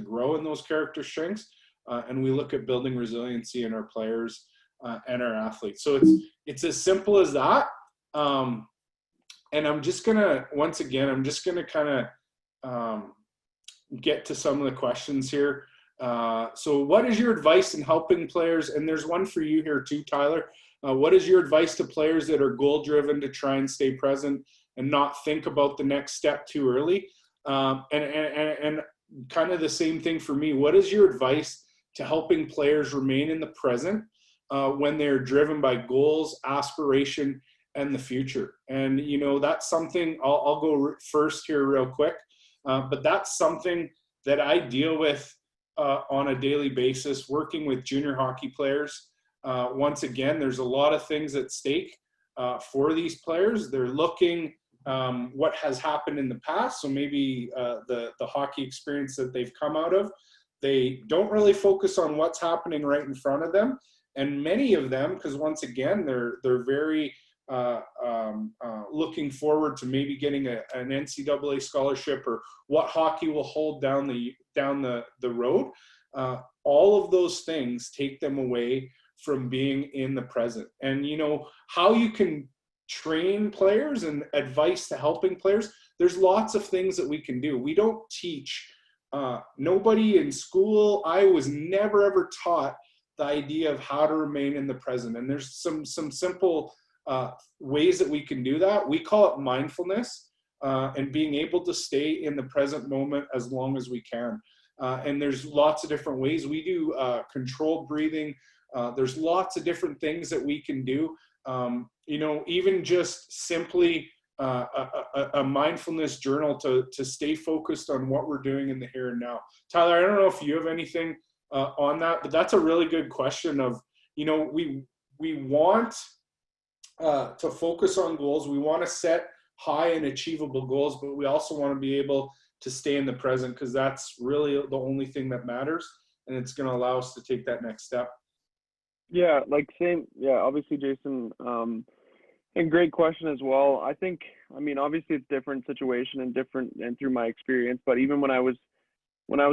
grow in those character strengths, and we look at building resiliency in our players and our athletes. So it's as simple as that. And I'm just gonna kind of get to some of the questions here. So what is your advice in helping players? And there's one for you here too, Tyler. What is your advice to players that are goal driven to try and stay present and not think about the next step too early? And kind of the same thing for me. What is your advice to helping players remain in the present when they're driven by goals, aspiration, and the future? And that's something I'll go first here real quick, but that's something that I deal with on a daily basis, working with junior hockey players. Once again, there's a lot of things at stake for these players. They're looking what has happened in the past, so maybe the hockey experience that they've come out of. They don't really focus on what's happening right in front of them, and many of them, because once again they're very looking forward to maybe getting an NCAA scholarship or what hockey will hold down the road. All of those things take them away from being in the present. And how you can train players and advice to helping players, there's lots of things that we can do. We don't teach, nobody in school, I was never ever taught the idea of how to remain in the present. And there's some simple ways that we can do that. We call it mindfulness, and being able to stay in the present moment as long as we can. And there's lots of different ways. We do controlled breathing. There's lots of different things that we can do. Even just simply a mindfulness journal to stay focused on what we're doing in the here and now. Tyler, I don't know if you have anything on that, but that's a really good question of, we want to focus on goals. We want to set high and achievable goals, but we also want to be able to stay in the present, because that's really the only thing that matters, and it's going to allow us to take that next step. Yeah, obviously, Jason, and great question as well. Obviously it's different situation and through my experience, but even when I was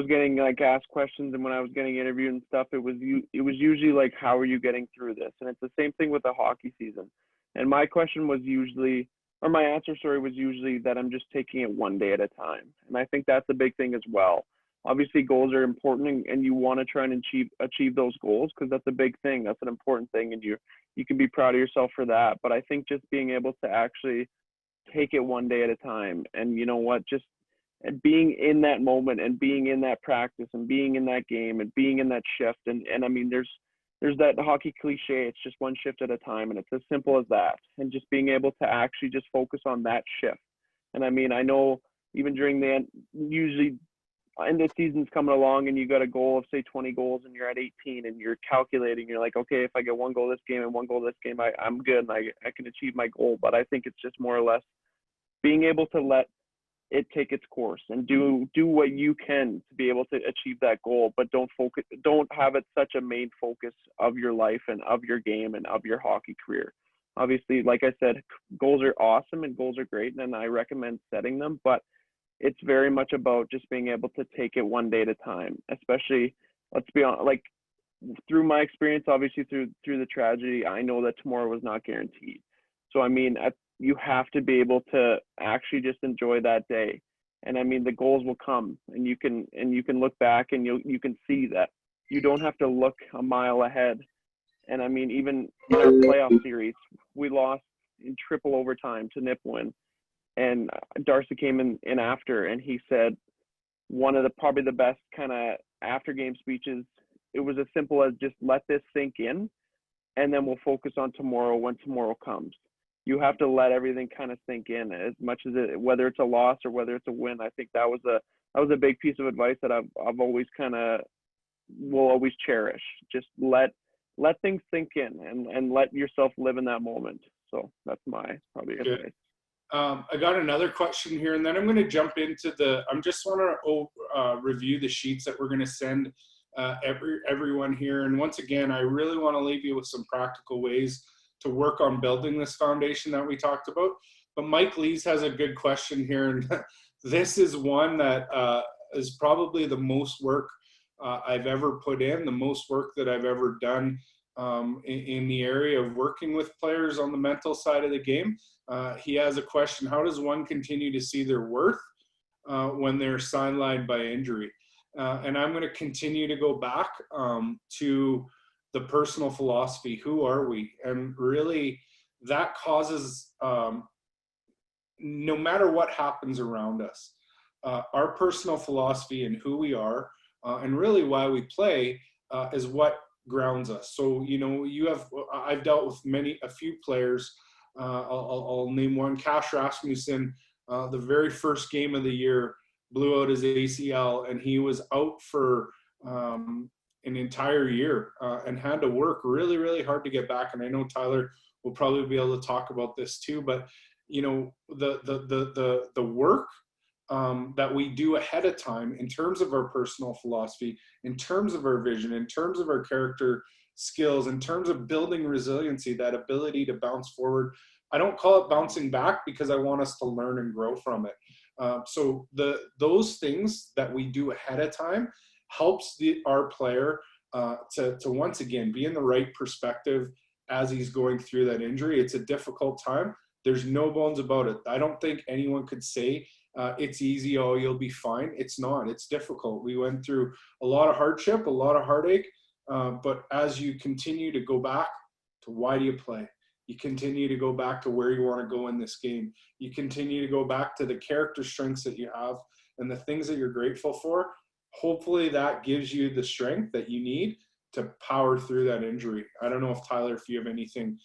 getting asked questions and when I was getting interviewed and stuff, it was usually how are you getting through this? And it's the same thing with the hockey season. And my question was usually, or my answer, was usually that I'm just taking it one day at a time. And I think that's a big thing as well. Obviously, goals are important, and you want to try and achieve those goals, because that's a big thing. That's an important thing, and you can be proud of yourself for that. But I think just being able to actually take it one day at a time. And you know what, just being in that moment and being in that practice and being in that game and being in that shift. And I mean, there's that hockey cliche, it's just one shift at a time, and it's as simple as that. And just being able to actually just focus on that shift. And I mean, I know even during the end, usually end of season's coming along and you got a goal of say 20 goals and you're at 18 and you're calculating, you're like, okay, if I get one goal this game and one goal this game, I'm good and I can achieve my goal. But I think it's just more or less being able to let it take its course and do what you can to be able to achieve that goal, but don't have it such a main focus of your life and of your game and of your hockey career. Obviously, like I said, goals are awesome and goals are great, and I recommend setting them, but it's very much about just being able to take it one day at a time. Especially, let's be honest, like through my experience, obviously through the tragedy, I know that tomorrow was not guaranteed. So I mean, you have to be able to actually just enjoy that day. And I mean, the goals will come, and you can look back and you can see that you don't have to look a mile ahead. And I mean, even in our playoff series, we lost in triple overtime to Nipwin, and Darcy came in after, and he said one of probably the best kind of after game speeches. It was as simple as just let this sink in, and then we'll focus on tomorrow when tomorrow comes. You have to let everything kind of sink in, as much as whether it's a loss or whether it's a win. I think that was a big piece of advice that I've always will always cherish. Just let things sink in and let yourself live in that moment. So that's my probably advice. I got another question here, and then I'm going to jump into I just want to review the sheets that we're going to send everyone here. And once again, I really want to leave you with some practical ways to work on building this foundation that we talked about. But Mike Lees has a good question here, and this is one that is probably the most work I've ever put in, the most work that I've ever done in the area of working with players on the mental side of the game. He has a question: how does one continue to see their worth when they're sidelined by injury? And I'm going to continue to go back to the personal philosophy. Who are we? And really, that causes, no matter what happens around us, our personal philosophy and who we are, and really why we play, is what grounds us. So, you know, I've dealt with a few players. I'll name one. Cash Rasmussen, the very first game of the year, blew out his ACL, and he was out for an entire year and had to work really, really hard to get back. And I know Tyler will probably be able to talk about this too, but you know, the work that we do ahead of time in terms of our personal philosophy, in terms of our vision, in terms of our character skills, in terms of building resiliency, that ability to bounce forward. I don't call it bouncing back because I want us to learn and grow from it. So those things that we do ahead of time helps our player to once again be in the right perspective as he's going through that injury. It's a difficult time. There's no bones about it. I don't think anyone could say it's easy, oh, you'll be fine. It's not. It's difficult. We went through a lot of hardship, a lot of heartache, but as you continue to go back to why do you play? You continue to go back to where you want to go in this game. You continue to go back to the character strengths that you have and the things that you're grateful for. Hopefully that gives you the strength that you need to power through that injury. I don't know if Tyler, if you have anything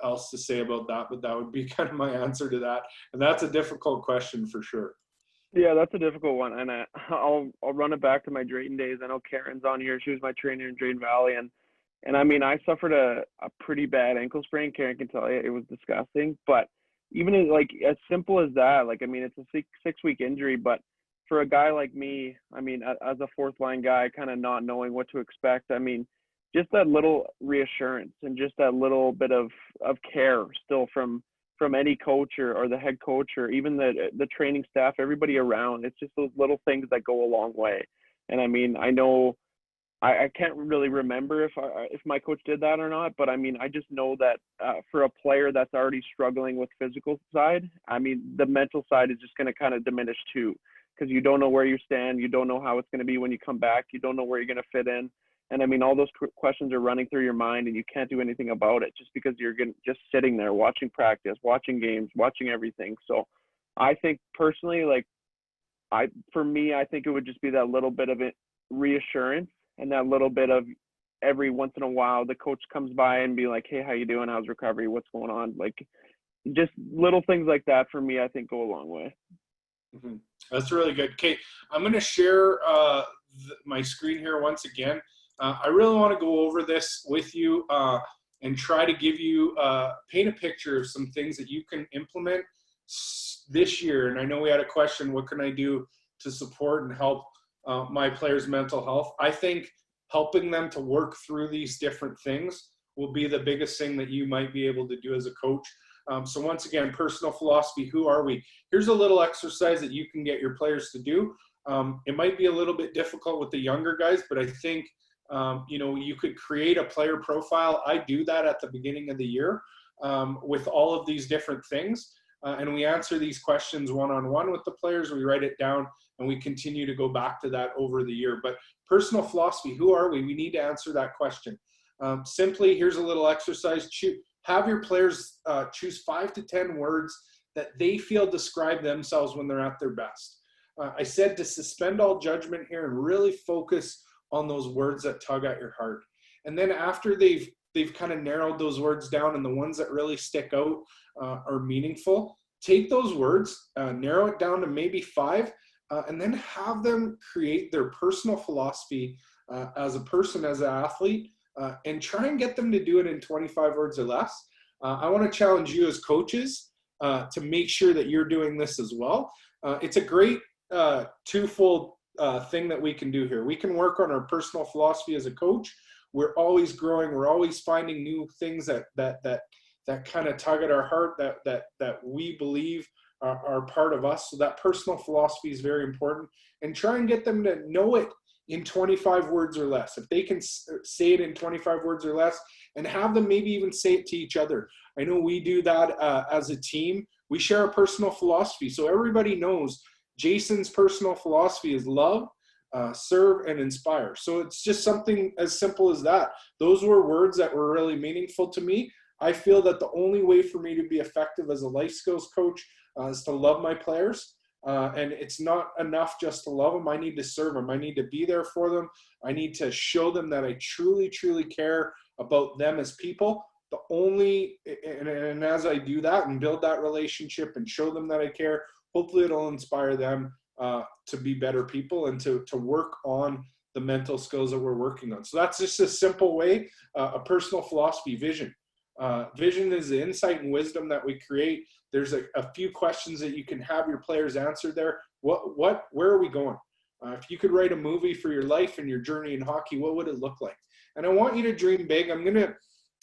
else to say about that, but that would be kind of my answer to that. And that's a difficult question for sure. Yeah, that's a difficult one. And I'll run it back to my Drayton days. I know Karen's on here. She was my trainer in Drayton Valley. And I mean, I suffered a pretty bad ankle sprain. Karen can tell you it was disgusting. But even as simple as that, like, I mean, it's a 6-week injury, but for a guy like me, I mean, as a fourth line guy, kind of not knowing what to expect, I mean, just that little reassurance and just that little bit of care still from any coach or the head coach or even the training staff, everybody around. It's just those little things that go a long way. And I mean, I know I can't really remember if my coach did that or not, but I mean, I just know that for a player that's already struggling with physical side, I mean, the mental side is just going to kind of diminish too, because you don't know where you stand. You don't know how it's going to be when you come back. You don't know where you're going to fit in. And I mean, all those questions are running through your mind and you can't do anything about it just because you're just sitting there watching practice, watching games, watching everything. So I think personally, like for me, I think it would just be that little bit of reassurance and that little bit of every once in a while, the coach comes by and be like, hey, how you doing? How's recovery? What's going on? Like just little things like that for me, I think go a long way. Mm-hmm. That's really good. Okay, I'm going to share my screen here once again. I really want to go over this with you and try to give you, paint a picture of some things that you can implement this year. And I know we had a question, what can I do to support and help my players' mental health? I think helping them to work through these different things will be the biggest thing that you might be able to do as a coach. So once again, personal philosophy, who are we? Here's a little exercise that you can get your players to do. It might be a little bit difficult with the younger guys, but I think, you could create a player profile. I do that at the beginning of the year with all of these different things. And we answer these questions one-on-one with the players. We write it down and we continue to go back to that over the year. But personal philosophy, who are we? We need to answer that question. Simply, here's a little exercise. Have your players choose 5 to 10 words that they feel describe themselves when they're at their best. I said to suspend all judgment here and really focus on those words that tug at your heart. And then after they've kind of narrowed those words down and the ones that really stick out are meaningful, take those words, narrow it down to maybe 5, and then have them create their personal philosophy as a person, as an athlete, and try and get them to do it in 25 words or less. I want to challenge you as coaches to make sure that you're doing this as well. It's a great twofold thing that we can do here. We can work on our personal philosophy as a coach. We're always growing. We're always finding new things that kind of tug at our heart, that we believe are part of us. So that personal philosophy is very important. And try and get them to know it in 25 words or less. If they can say it in 25 words or less, and have them maybe even say it to each other. I know we do that as a team. We share a personal philosophy. So everybody knows Jason's personal philosophy is love, serve, and inspire. So it's just something as simple as that. Those were words that were really meaningful to me. I feel that the only way for me to be effective as a life skills coach is to love my players. And it's not enough just to love them. I need to serve them. I need to be there for them. I need to show them that I truly, truly care about them as people. And as I do that and build that relationship and show them that I care, hopefully it'll inspire them to be better people and to work on the mental skills that we're working on. So that's just a simple way, a personal philosophy, vision. Vision is the insight and wisdom that we create. There's a few questions that you can have your players answer there. Where are we going? If you could write a movie for your life and your journey in hockey, what would it look like? And I want you to dream big. I'm going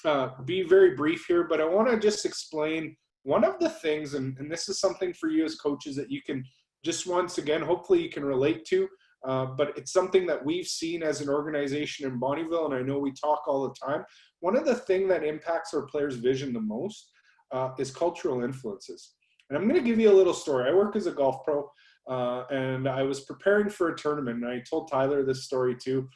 to be very brief here, but I want to just explain one of the things, and this is something for you as coaches that you can just once again, hopefully you can relate to, but it's something that we've seen as an organization in Bonnyville, and I know we talk all the time. One of the things that impacts our players' vision the most is cultural influences. And I'm going to give you a little story. I work as a golf pro, and I was preparing for a tournament, and I told Tyler this story too,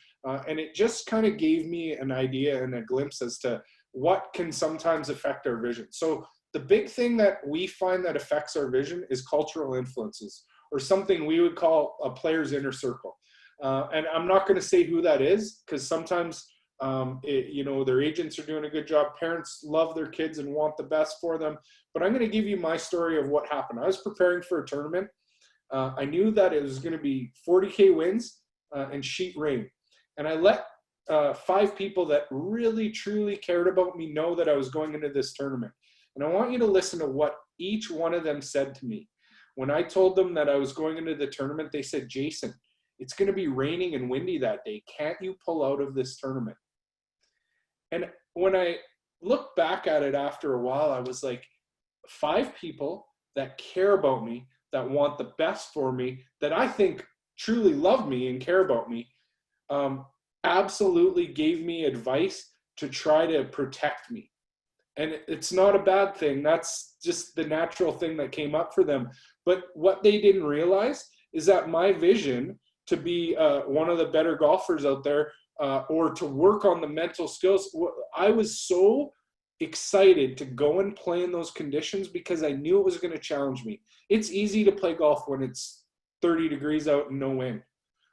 and it just kind of gave me an idea and a glimpse as to what can sometimes affect our vision. So the big thing that we find that affects our vision is cultural influences, or something we would call a player's inner circle. And I'm not going to say who that is, because sometimes their agents are doing a good job. Parents love their kids and want the best for them. But I'm going to give you my story of what happened. I was preparing for a tournament. I knew that it was going to be 40K wins and sheet rain. And I let 5 people that really, truly cared about me know that I was going into this tournament. And I want you to listen to what each one of them said to me. When I told them that I was going into the tournament, they said, Jason, it's going to be raining and windy that day. Can't you pull out of this tournament? And when I look back at it after a while, I was like, 5 people that care about me, that want the best for me, that I think truly love me and care about me, absolutely gave me advice to try to protect me. And it's not a bad thing. That's just the natural thing that came up for them. But what they didn't realize is that my vision to be one of the better golfers out there or to work on the mental skills. I was so excited to go and play in those conditions because I knew it was going to challenge me. It's easy to play golf when it's 30 degrees out and no wind.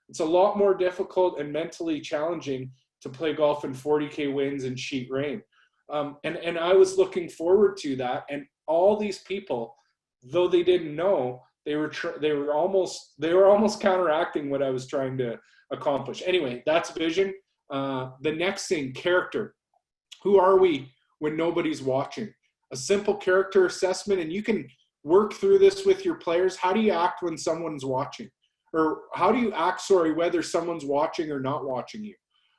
It's a lot more difficult and mentally challenging to play golf in 40K winds and sheet rain. And I was looking forward to that. And all these people, though they didn't know, they were almost counteracting what I was trying to accomplish. Anyway, that's vision. The next thing, character. Who are we when nobody's watching? A simple character assessment, and you can work through this with your players. How do you act when someone's watching? Or how do you act, whether someone's watching or not watching you?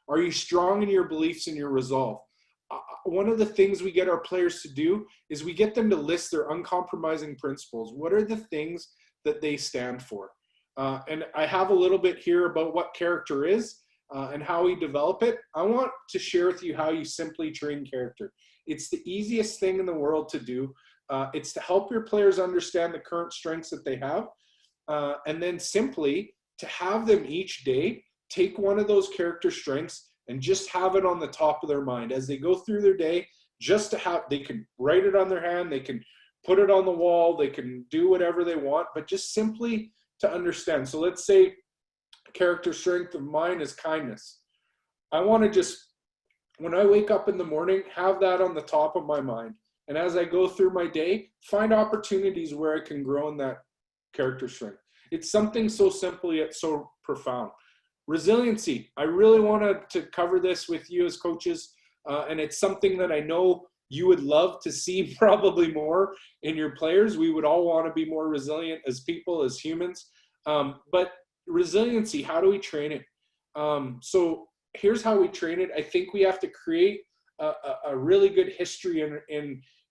Are you strong in your beliefs and your resolve? One of the things we get our players to do is we get them to list their uncompromising principles. What are the things that they stand for? And I have a little bit here about what character is and how we develop it. I want to share with you how you simply train character. It's the easiest thing in the world to do. It's to help your players understand the current strengths that they have, and then simply to have them each day take one of those character strengths and just have it on the top of their mind as they go through their day, just to have, they can write it on their hand, they can put it on the wall, they can do whatever they want, but just simply to understand. So let's say character strength of mine is kindness. I want to just, when I wake up in the morning, have that on the top of my mind. And as I go through my day, find opportunities where I can grow in that character strength. It's something so simple yet so profound. Resiliency. I really wanted to cover this with you as coaches, and it's something that I know you would love to see probably more in your players. We would all want to be more resilient as people, as humans. But resiliency, how do we train it? So here's how we train it. I think we have to create a really good history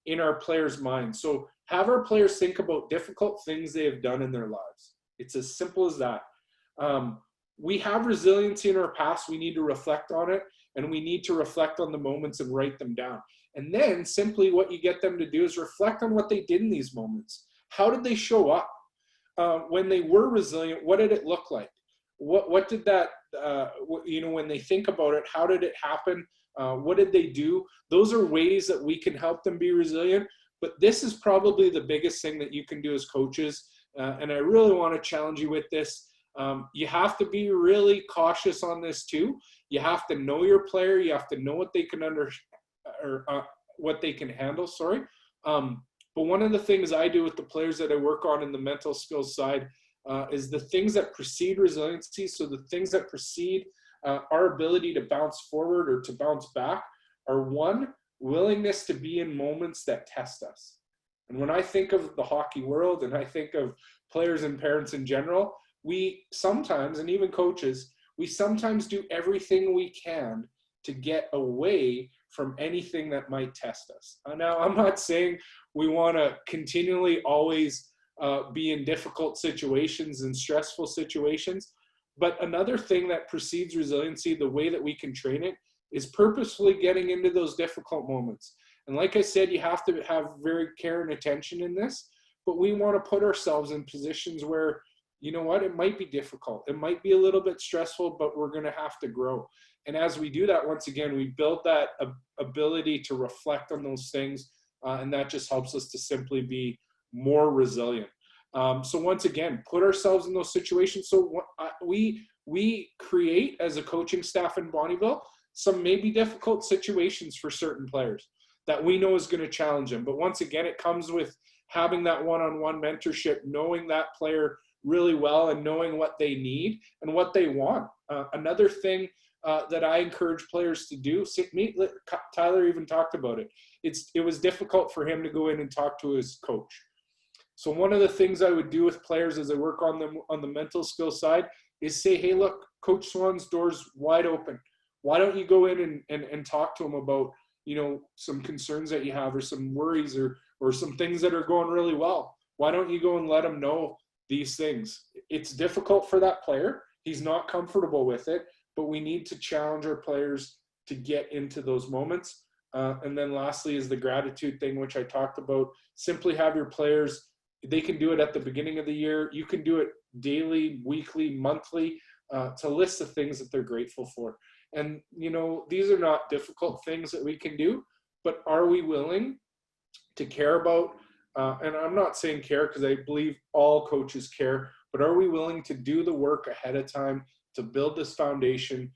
in our players' minds. So have our players think about difficult things they have done in their lives. It's as simple as that. We have resiliency in our past. We need to reflect on it, and we need to reflect on the moments and write them down. And then simply what you get them to do is reflect on what they did in these moments. How did they show up? When they were resilient, what did it look like? What did that, when they think about it, how did it happen? What did they do? Those are ways that we can help them be resilient. But this is probably the biggest thing that you can do as coaches. And I really want to challenge you with this. You have to be really cautious on this too. You have to know your player. You have to know what they can what they can handle. But one of the things I do with the players that I work on in the mental skills side is the things that precede resiliency. So the things that precede our ability to bounce forward or to bounce back are, one, willingness to be in moments that test us. And when I think of the hockey world and I think of players and parents in general, we sometimes, and even coaches, we sometimes do everything we can to get away from anything that might test us. Now, I'm not saying we want to continually always be in difficult situations and stressful situations, but another thing that precedes resiliency, the way that we can train it, is purposefully getting into those difficult moments. And like I said, you have to have very care and attention in this, but we want to put ourselves in positions where, you know what, it might be difficult. It might be a little bit stressful, but we're going to have to grow. And as we do that, once again, we build that ability to reflect on those things, and that just helps us to simply be more resilient. So once again, put ourselves in those situations. So we create, as a coaching staff in Bonnyville, some maybe difficult situations for certain players that we know is going to challenge them. But once again, it comes with having that one-on-one mentorship, knowing that player really well and knowing what they need and what they want. Another thing that I encourage players to do, Tyler even talked about it. It was difficult for him to go in and talk to his coach. So one of the things I would do with players as I work on them on the mental skill side is say, hey, look, Coach Swan's door's wide open. Why don't you go in and talk to him about, some concerns that you have or some worries or some things that are going really well? Why don't you go and let him know these things? It's difficult for that player. He's not comfortable with it, but we need to challenge our players to get into those moments. And then lastly is the gratitude thing, which I talked about. Simply have your players, they can do it at the beginning of the year. You can do it daily, weekly, monthly, to list the things that they're grateful for. And, you know, these are not difficult things that we can do, but are we willing to care about, and I'm not saying care because I believe all coaches care, but are we willing to do the work ahead of time to build this foundation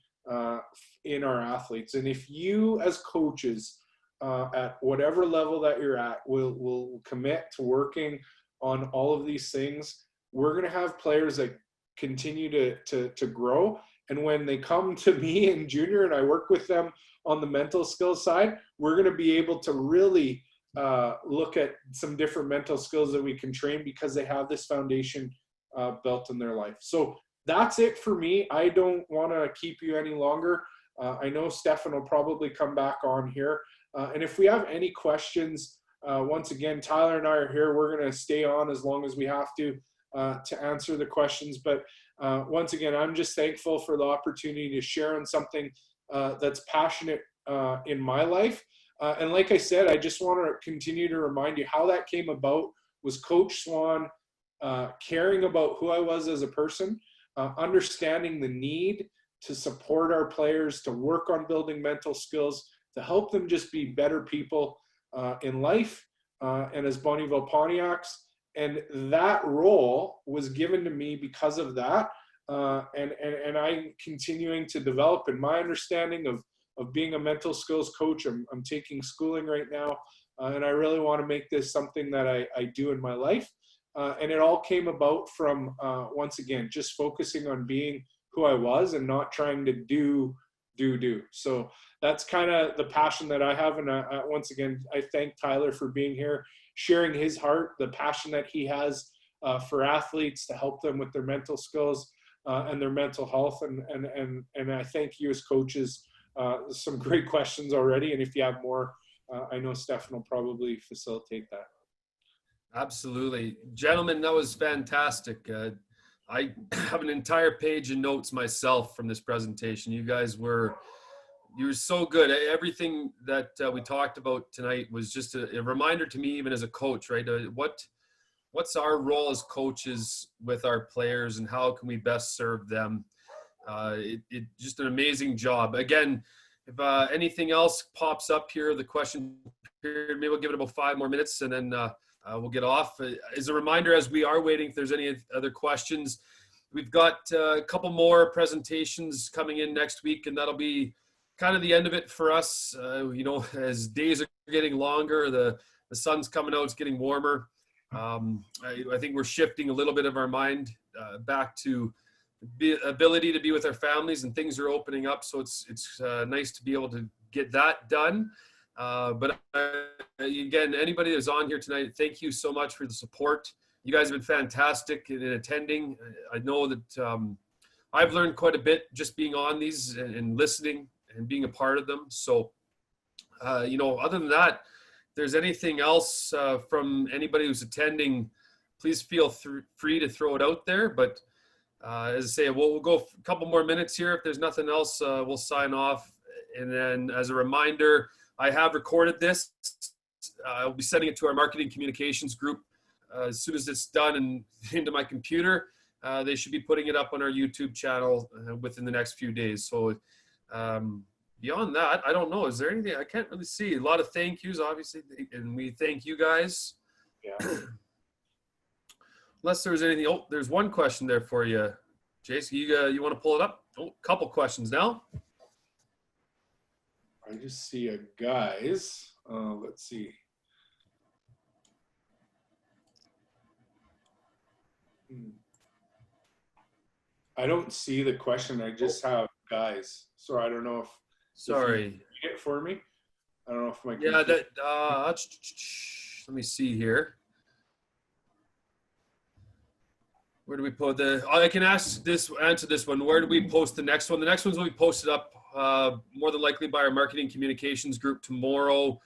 in our athletes? And if you as coaches at whatever level that you're at will commit to on all of these things, we're going to have players that continue to grow. And when they come to me in junior and I work with them on the mental skills side, we're going to be able to really look at some different mental skills that we can train because they have this foundation built in their life. So that's it for me. I don't want to keep you any longer. I know Stefan will probably come back on here. And if we have any questions, once again, Tyler and I are here. We're going to stay on as long as we have to answer the questions. But once again, I'm just thankful for the opportunity to share on something that's passionate in my life. And like I said, I just want to continue to remind you how that came about was Coach Swan caring about who I was as a person, understanding the need to support our players, to work on building mental skills, to help them just be better people in life and as Bonnieville Pontiacs. And that role was given to me because of that. And I'm continuing to develop in my understanding of being a mental skills coach. I'm taking schooling right now, and I really want to make this something that I do in my life. And it all came about from, once again, just focusing on being who I was and not trying to do. So that's kind of the passion that I have. And once again, I thank Tyler for being here, sharing his heart, the passion that he has for athletes to help them with their mental skills and their mental health. And I thank you as coaches. Some great questions already. And if you have more, I know Stefan will probably facilitate that. Absolutely. Gentlemen, that was fantastic. I have an entire page of notes myself from this presentation. You were so good. Everything that we talked about tonight was just a reminder to me, even as a coach, right? What's our role as coaches with our players and how can we best serve them? It just an amazing job. Again, if anything else pops up here, the question period, maybe we'll give it about 5 more minutes and then we'll get off. As a reminder, as we are waiting, if there's any other questions, we've got a couple more presentations coming in next week, and that'll be kind of the end of it for us. You know, as days are getting longer, the sun's coming out, it's getting warmer. I think we're shifting a little bit of our mind back to the ability to be with our families, and things are opening up. So it's nice to be able to get that done. But again, anybody that's on here tonight, thank you so much for the support. You guys have been fantastic in attending. I know that I've learned quite a bit just being on these and listening and being a part of them. So, you know, other than that, if there's anything else from anybody who's attending, please feel free to throw it out there. But as I say, we'll go a couple more minutes here. If there's nothing else, we'll sign off. And then as a reminder, I have recorded this. I'll be sending it to our marketing communications group as soon as it's done and into my computer. They should be putting it up on our YouTube channel within the next few days. So beyond that, I don't know. Is there anything? I can't really see. A lot of thank yous, obviously, and we thank you guys. Yeah. Unless there's anything. Oh, there's one question there for you, Jason. You want to pull it up? Oh, a couple questions now. I just see a guys. Let's see. I don't see the question. I just have guys. So I don't know if. Sorry. If you read it for me. I don't know if my. Yeah. That. Let me see here. Where do we put the? I can answer this one. Where do we post the next one? The next one's will be posted up more than likely by our marketing communications group tomorrow.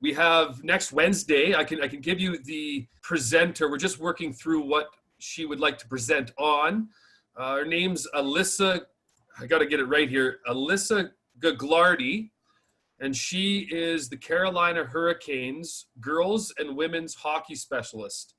We have next Wednesday. I can give you the presenter. We're just working through what she would like to present on. Her name's Alyssa. I got to get it right here. Alyssa Gaglardi, and she is the Carolina Hurricanes girls and women's hockey specialist.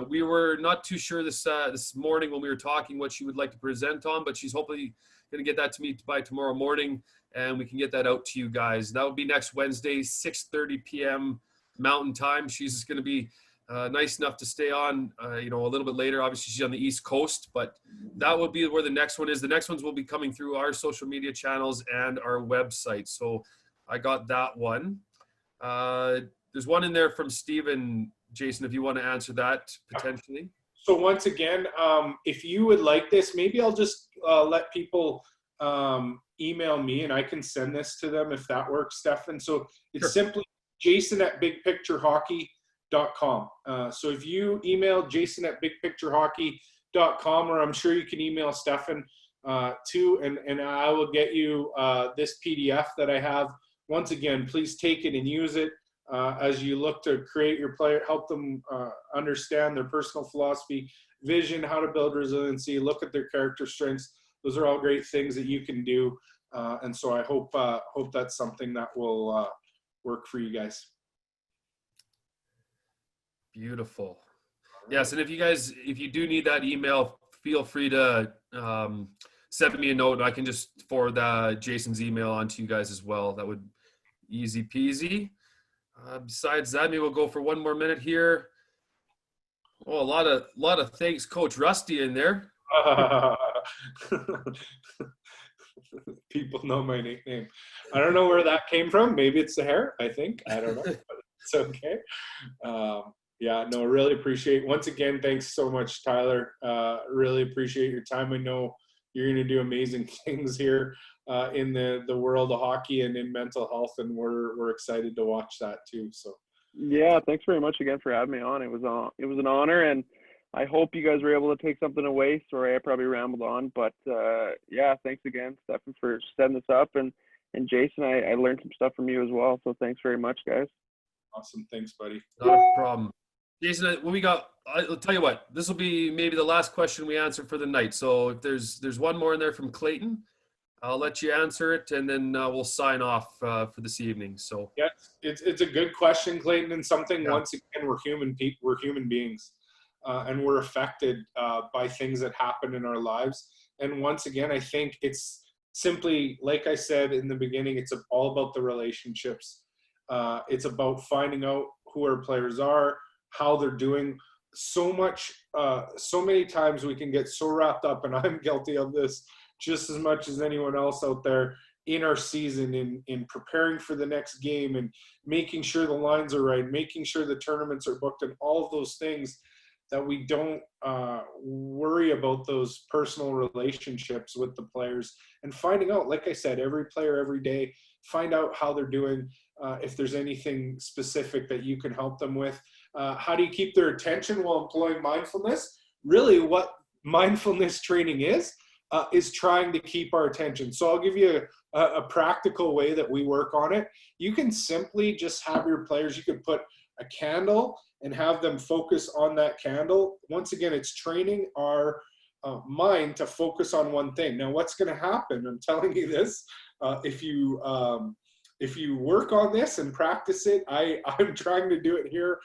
We were not too sure this morning when we were talking what she would like to present on, but she's hopefully going to get that to me by tomorrow morning, and we can get that out to you guys. That will be next Wednesday, 6:30 p.m. Mountain Time. She's going to be nice enough to stay on, a little bit later. Obviously, she's on the East Coast, but that will be where the next one is. The next ones will be coming through our social media channels and our website. So I got that one. There's one in there from Stephen, Jason, if you want to answer that potentially. So once again, if you would like this, maybe I'll just let people email me and I can send this to them if that works, Stefan. So it's simply jason@bigpicturehockey.com. So if you email jason@bigpicturehockey.com, or I'm sure you can email Stefan too, and I will get you this PDF that I have. Once again, please take it and use it as you look to create your player, help them understand their personal philosophy, vision, how to build resiliency, look at their character strengths. Those are all great things that you can do. And so I hope that's something that will work for you guys. Beautiful. Yes, and if you do need that email, feel free to send me a note, and I can just forward Jason's email on to you guys as well. That would easy peasy. Besides that, maybe we'll go for one more minute here. Oh, a lot of thanks, Coach Rusty in there. People know my nickname. I don't know where that came from. Maybe it's the hair, I think. I don't know, but it's okay. Yeah, no, really appreciate. Once again, thanks so much, Tyler. Really appreciate your time. I know you're going to do amazing things here in the world of hockey and in mental health, and we're excited to watch that too. So yeah, thanks very much again for having me on. It was an honor, and I hope you guys were able to take something away. Sorry, I probably rambled on, but yeah, thanks again, Stefan, for setting this up, and Jason, I learned some stuff from you as well. So thanks very much, guys. Awesome, thanks, buddy. Not a problem. Jason, I'll tell you what, this will be maybe the last question we answer for the night. So if there's one more in there from Clayton, I'll let you answer it, and then we'll sign off for this evening. So yeah, it's a good question, Clayton, and something. Yeah. Once again, we're human beings, and we're affected by things that happen in our lives. And once again, I think it's simply, like I said in the beginning, it's all about the relationships. It's about finding out who our players are, how they're doing. So many times we can get so wrapped up, and I'm guilty of this just as much as anyone else out there, in our season, in preparing for the next game and making sure the lines are right, making sure the tournaments are booked, and all of those things, that we don't worry about those personal relationships with the players, and finding out, like I said, every player every day, find out how they're doing, if there's anything specific that you can help them with. How do you keep their attention while employing mindfulness? Really, what mindfulness training is trying to keep our attention. So I'll give you a practical way that we work on it. You can simply just have your players, you could put a candle and have them focus on that candle. Once again, it's training our mind to focus on one thing. Now, what's going to happen, I'm telling you this, if you work on this and practice it, I'm trying to do it here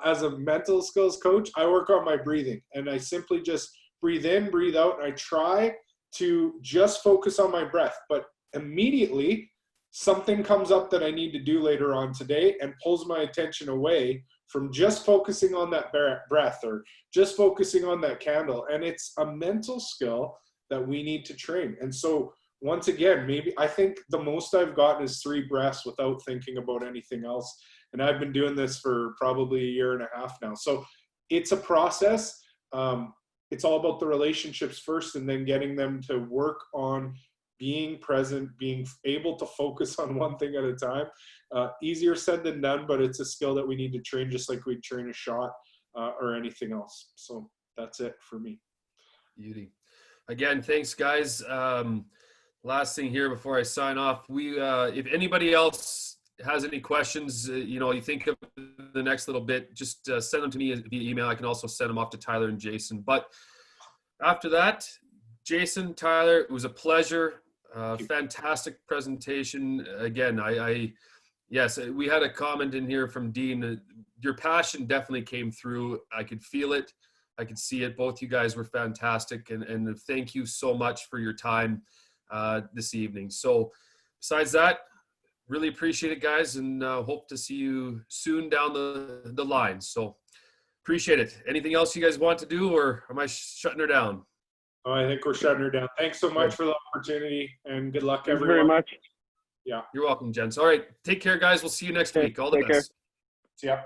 as a mental skills coach. I work on my breathing, and I simply just breathe in, breathe out, and I try to just focus on my breath. But immediately, something comes up that I need to do later on today and pulls my attention away from just focusing on that breath or just focusing on that candle. And it's a mental skill that we need to train. And so once again, I think the most I've gotten is 3 breaths without thinking about anything else. And I've been doing this for probably a year and a half now. So it's a process. It's all about the relationships first, and then getting them to work on being present, being able to focus on one thing at a time. Easier said than done, but it's a skill that we need to train, just like we train a shot or anything else. So that's it for me. Beauty. Again, thanks, guys. Last thing here before I sign off, if anybody else has any questions, you think of the next little bit, just send them to me via email. I can also send them off to Tyler and Jason. But after that, Jason, Tyler, it was a pleasure. Fantastic presentation. Again, Yes, we had a comment in here from Dean. Your passion definitely came through. I could feel it. I could see it. Both you guys were fantastic. And thank you so much for your time this evening. So besides that, really appreciate it, guys, and hope to see you soon down the line. So appreciate it. Anything else you guys want to do, or am I shutting her down? Oh, I think we're shutting her down. Thanks so much Good. for the opportunity, and good luck, Thanks everyone. very much. Yeah. You're welcome, gents. All right. Take care, guys. We'll see you next Okay, week. All the take care. best. See ya.